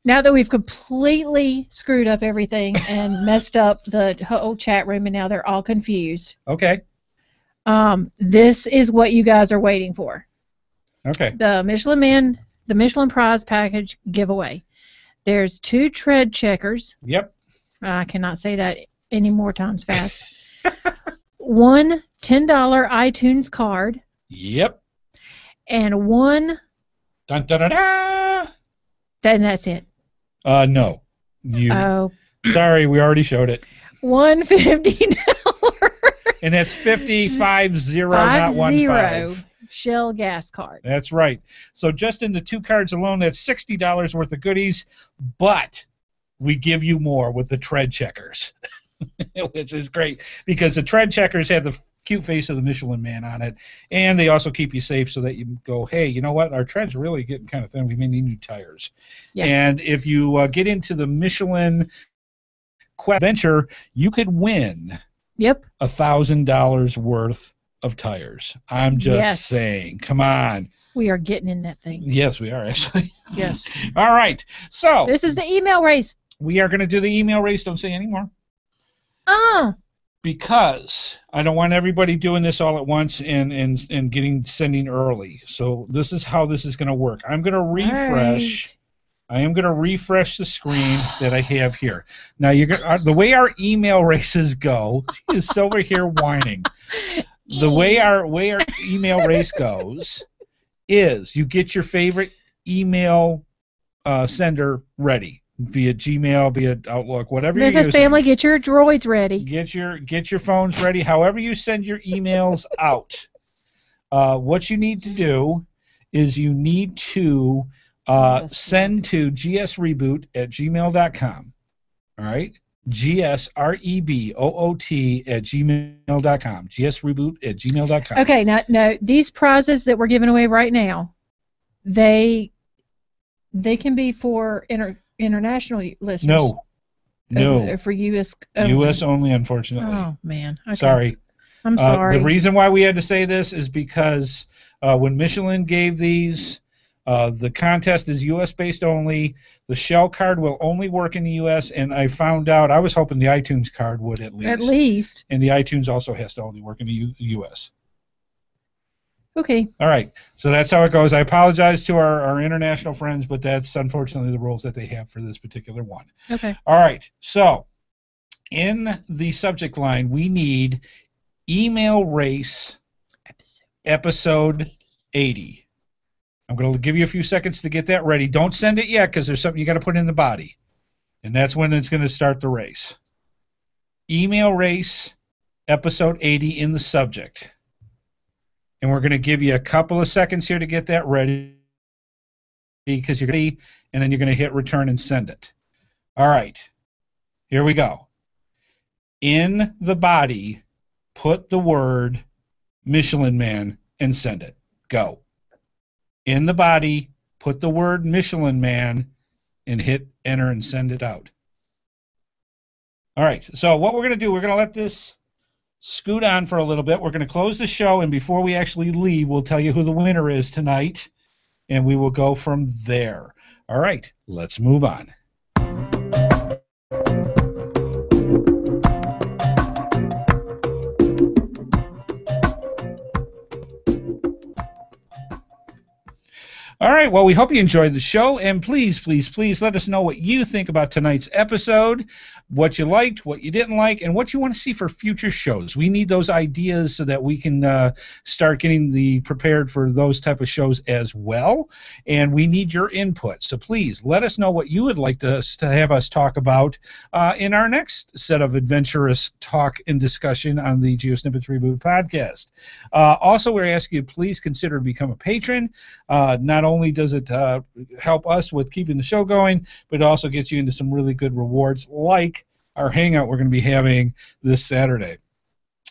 Now that we've completely screwed up everything and messed up the whole chat room, and now they're all confused. Okay. This is what you guys are waiting for. Okay. The Michelin prize package giveaway. There's 2 tread checkers. Yep. I cannot say that any more times fast. 1 $10 iTunes card. Yep. And 1. Dun dun dun dun. Then that's it. No. Sorry, we already showed it. 1 $50. And that's 50, 50, not 15. Shell gas card. That's right. So just in the 2 cards alone, that's $60 worth of goodies, but we give you more with the tread checkers, which is great because the tread checkers have the cute face of the Michelin Man on it, and they also keep you safe so that you go, hey, you know what, our tread's really getting kind of thin. We may need new tires. Yeah. And if you get into the Michelin Quest Venture, you could win $1,000 worth of tires. I'm just saying. Come on. We are getting in that thing. Yes, we are actually. Yes. All right. So this is the email race. We are going to do the email race. Don't say anymore. Because I don't want everybody doing this all at once and sending early. So this is how this is going to work. I'm going to refresh. Right. I am going to refresh the screen that I have here. Now the way our email races go is over here whining. The way our email race goes is you get your favorite email sender ready via Gmail, via Outlook, whatever you're using. Memphis family, get your droids ready. Get your phones ready. However you send your emails out, what you need to do is you need to send to gsreboot@gmail.com. All right. GSREBOOT@gmail.com. GSReboot@gmail.com. Okay, now these prizes that we're giving away right now, they can be for international listeners. No. For U.S. only. U.S. only, unfortunately. Oh man. Okay. Sorry. I'm sorry. The reason why we had to say this is because when Michelin gave these. The contest is U.S.-based only. The shell card will only work in the U.S., and I found out, I was hoping the iTunes card would at least. At least. And the iTunes also has to only work in the U.S. Okay. All right. So that's how it goes. I apologize to our international friends, but that's unfortunately the rules that they have for this particular one. Okay. All right. So in the subject line, we need email race episode 80. I'm going to give you a few seconds to get that ready. Don't send it yet because there's something you got to put in the body. And that's when it's going to start the race. Email race episode 80 in the subject. And we're going to give you a couple of seconds here to get that ready because you're ready, and then you're going to hit return and send it. All right. Here we go. In the body, put the word Michelin Man and send it. Go. In the body, put the word Michelin Man and hit enter and send it out. All right. So what we're going to do, we're going to let this scoot on for a little bit. We're going to close the show, and before we actually leave, we'll tell you who the winner is tonight, and we will go from there. All right, let's move on. All right, well, we hope you enjoyed the show, and please, please, please let us know what you think about tonight's episode, what you liked, what you didn't like, and what you want to see for future shows. We need those ideas so that we can start getting prepared for those type of shows as well, and we need your input. So please let us know what you would like to have us talk about in our next set of adventurous talk and discussion on the GeoSnippits Reboot Podcast. Also, we're asking you please consider to become a patron. Not only does it help us with keeping the show going, but it also gets you into some really good rewards like our hangout we're going to be having this Saturday.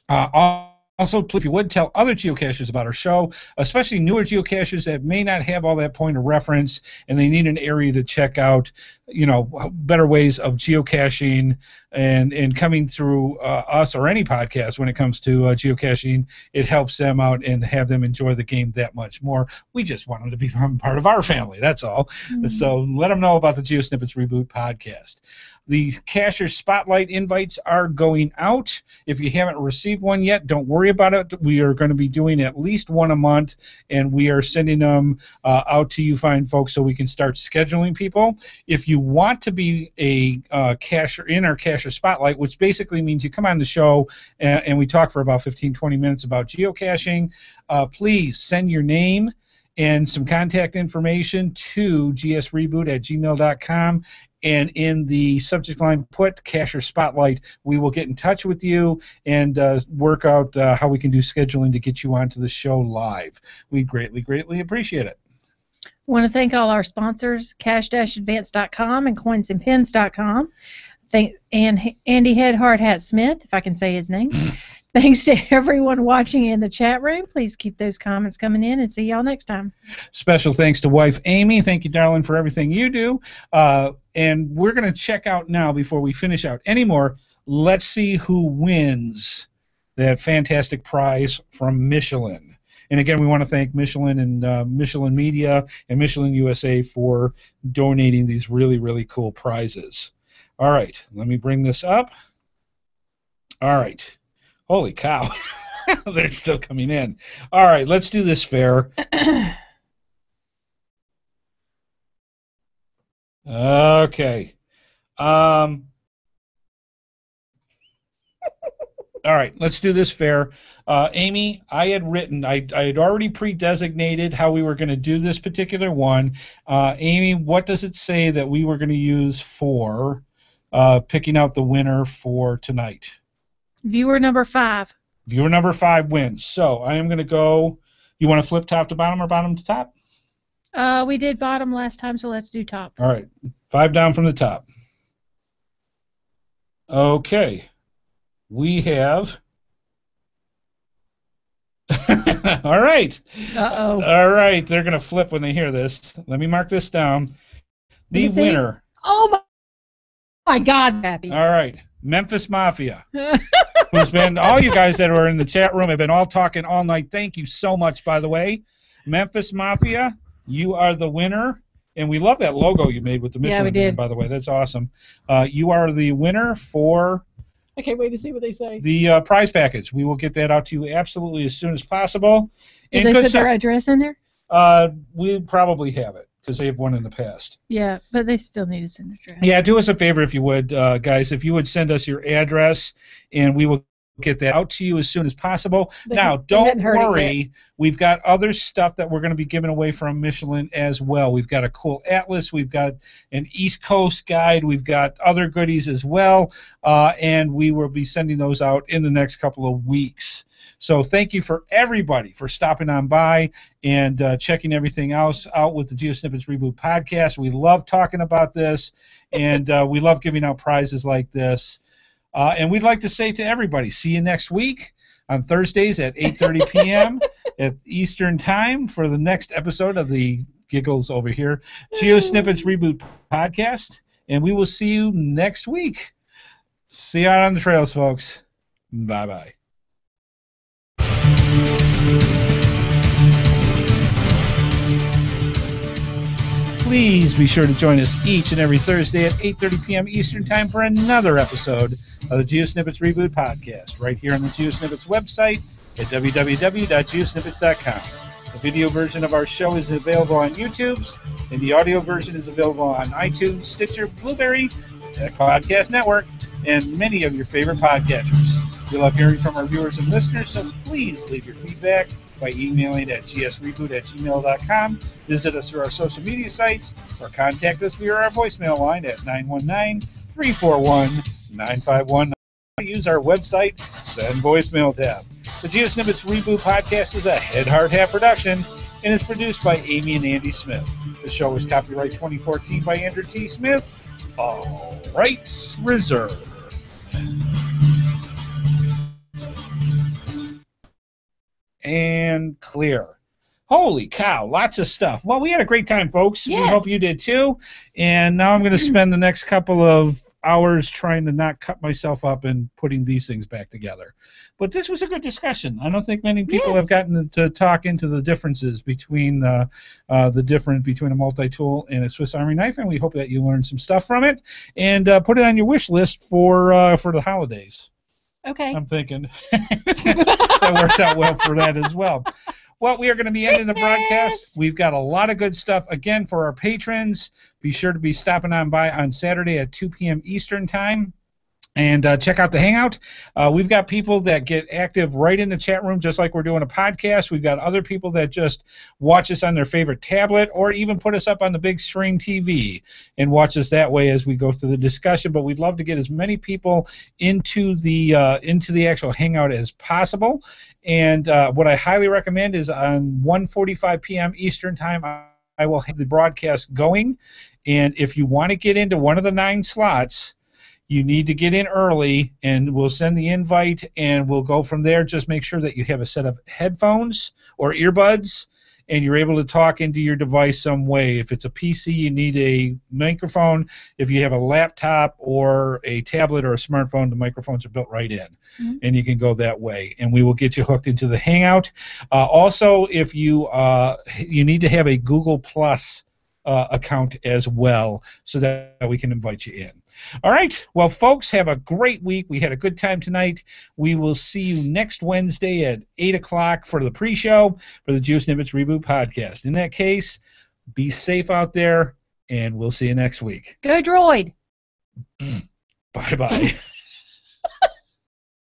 Also, if you would, tell other geocachers about our show, especially newer geocachers that may not have all that point of reference and they need an area to check out, better ways of geocaching and coming through us or any podcast when it comes to geocaching. It helps them out and have them enjoy the game that much more. We just want them to become part of our family, that's all. Mm-hmm. So let them know about the GeoSnippits Reboot Podcast. The Cacher Spotlight invites are going out. If you haven't received one yet, don't worry about it. We are going to be doing at least one a month, and we are sending them out to you fine folks so we can start scheduling people. If you want to be a cacher in our Cacher Spotlight, which basically means you come on the show and we talk for about 15-20 minutes about geocaching, please send your name and some contact information to gsreboot@gmail.com. And in the subject line, put Cacher Spotlight. We will get in touch with you and work out how we can do scheduling to get you onto the show live. We greatly, greatly appreciate it. I want to thank all our sponsors, cache-advance.com and coinsandpins.com. And Andy HeadHardHat Smith, if I can say his name. Thanks to everyone watching in the chat room. Please keep those comments coming in, and see y'all next time. Special thanks to wife Amy. Thank you, darling, for everything you do. And we're going to check out now, before we finish out anymore, let's see who wins that fantastic prize from Michelin. And again, we want to thank Michelin and Michelin Media and Michelin USA for donating these really, really cool prizes. All right, let me bring this up. All right. Holy cow. They're still coming in. All right, let's do this fair. Okay. All right, let's do this fair. Amy, I had already pre-designated how we were going to do this particular one. Amy, what does it say that we were going to use for picking out the winner for tonight? Viewer number 5. Viewer number 5 wins. So I am going to go. You want to flip top to bottom or bottom to top? We did bottom last time, so let's do top. All right. 5 down from the top. Okay. We have. All right. Uh-oh. All right. They're going to flip when they hear this. Let me mark this down. The winner. Oh, my God, Happy. All right. Memphis Mafia, who's been, all you guys that are in the chat room have been all talking all night. Thank you so much, by the way. Memphis Mafia, you are the winner. And we love that logo you made with the Michelin Man, by the way. That's awesome. You are the winner for... I can't wait to see what they say. The prize package. We will get that out to you absolutely as soon as possible. Did they put their address in there? We probably have it because they have one in the past. Yeah, but they still need to send address. Yeah, do us a favor if you would, guys. If you would send us your address, and we will get that out to you as soon as possible. Now, don't worry. We've got other stuff that we're going to be giving away from Michelin as well. We've got a cool atlas. We've got an East Coast guide. We've got other goodies as well, and we will be sending those out in the next couple of weeks. So thank you for everybody for stopping on by and checking everything else out with the GeoSnippits Reboot Podcast. We love talking about this, and we love giving out prizes like this. And we'd like to say to everybody, see you next week on Thursdays at 8:30 p.m. at Eastern Time for the next episode of the Giggles over here, GeoSnippits Reboot Podcast. And we will see you next week. See you out on the trails, folks. Bye-bye. Please be sure to join us each and every Thursday at 8:30 p.m. Eastern Time for another episode of the GeoSnippits Reboot Podcast, right here on the GeoSnippits website at www.geosnippits.com. The video version of our show is available on YouTube, and the audio version is available on iTunes, Stitcher, Blueberry, Tech Podcast Network, and many of your favorite podcatchers. We love hearing from our viewers and listeners, so please leave your feedback by emailing at gsreboot@gmail.com. Visit us through our social media sites or contact us via our voicemail line at 919-341-9519. Use our website, Send Voicemail tab. The GeoSnippits Reboot Podcast is a HeadHardHat production and is produced by Amy and Andy Smith. The show is copyright 2014 by Andrew T. Smith. All rights reserved. And clear. Holy cow, lots of stuff. Well, we had a great time, folks. Yes. We hope you did too. And now I'm going to spend the next couple of hours trying to not cut myself up and putting these things back together. But this was a good discussion. I don't think many people have gotten to talk into the differences between between a multi-tool and a Swiss Army knife, and we hope that you learned some stuff from it and put it on your wish list for the holidays. Okay. I'm thinking that works out well for that as well. Well, we are going to be ending the broadcast. We've got a lot of good stuff. Again, for our patrons, be sure to be stopping on by on Saturday at 2 p.m. Eastern Time. And check out the Hangout. We've got people that get active right in the chat room, just like we're doing a podcast. We've got other people that just watch us on their favorite tablet or even put us up on the big screen TV and watch us that way as we go through the discussion. But we'd love to get as many people into the actual Hangout as possible. And what I highly recommend is on 1:45 p.m. Eastern Time, I will have the broadcast going. And if you want to get into one of the 9 slots, you need to get in early, and we'll send the invite, and we'll go from there. Just make sure that you have a set of headphones or earbuds, and you're able to talk into your device some way. If it's a PC, you need a microphone. If you have a laptop or a tablet or a smartphone, the microphones are built right in, and you can go that way, and we will get you hooked into the Hangout. Also, if you need to have a Google Plus account as well so that we can invite you in. All right. Well, folks, have a great week. We had a good time tonight. We will see you next Wednesday at 8 o'clock for the pre-show for the GeoSnippits Reboot Podcast. In that case, be safe out there, and we'll see you next week. Go Droid. Bye-bye.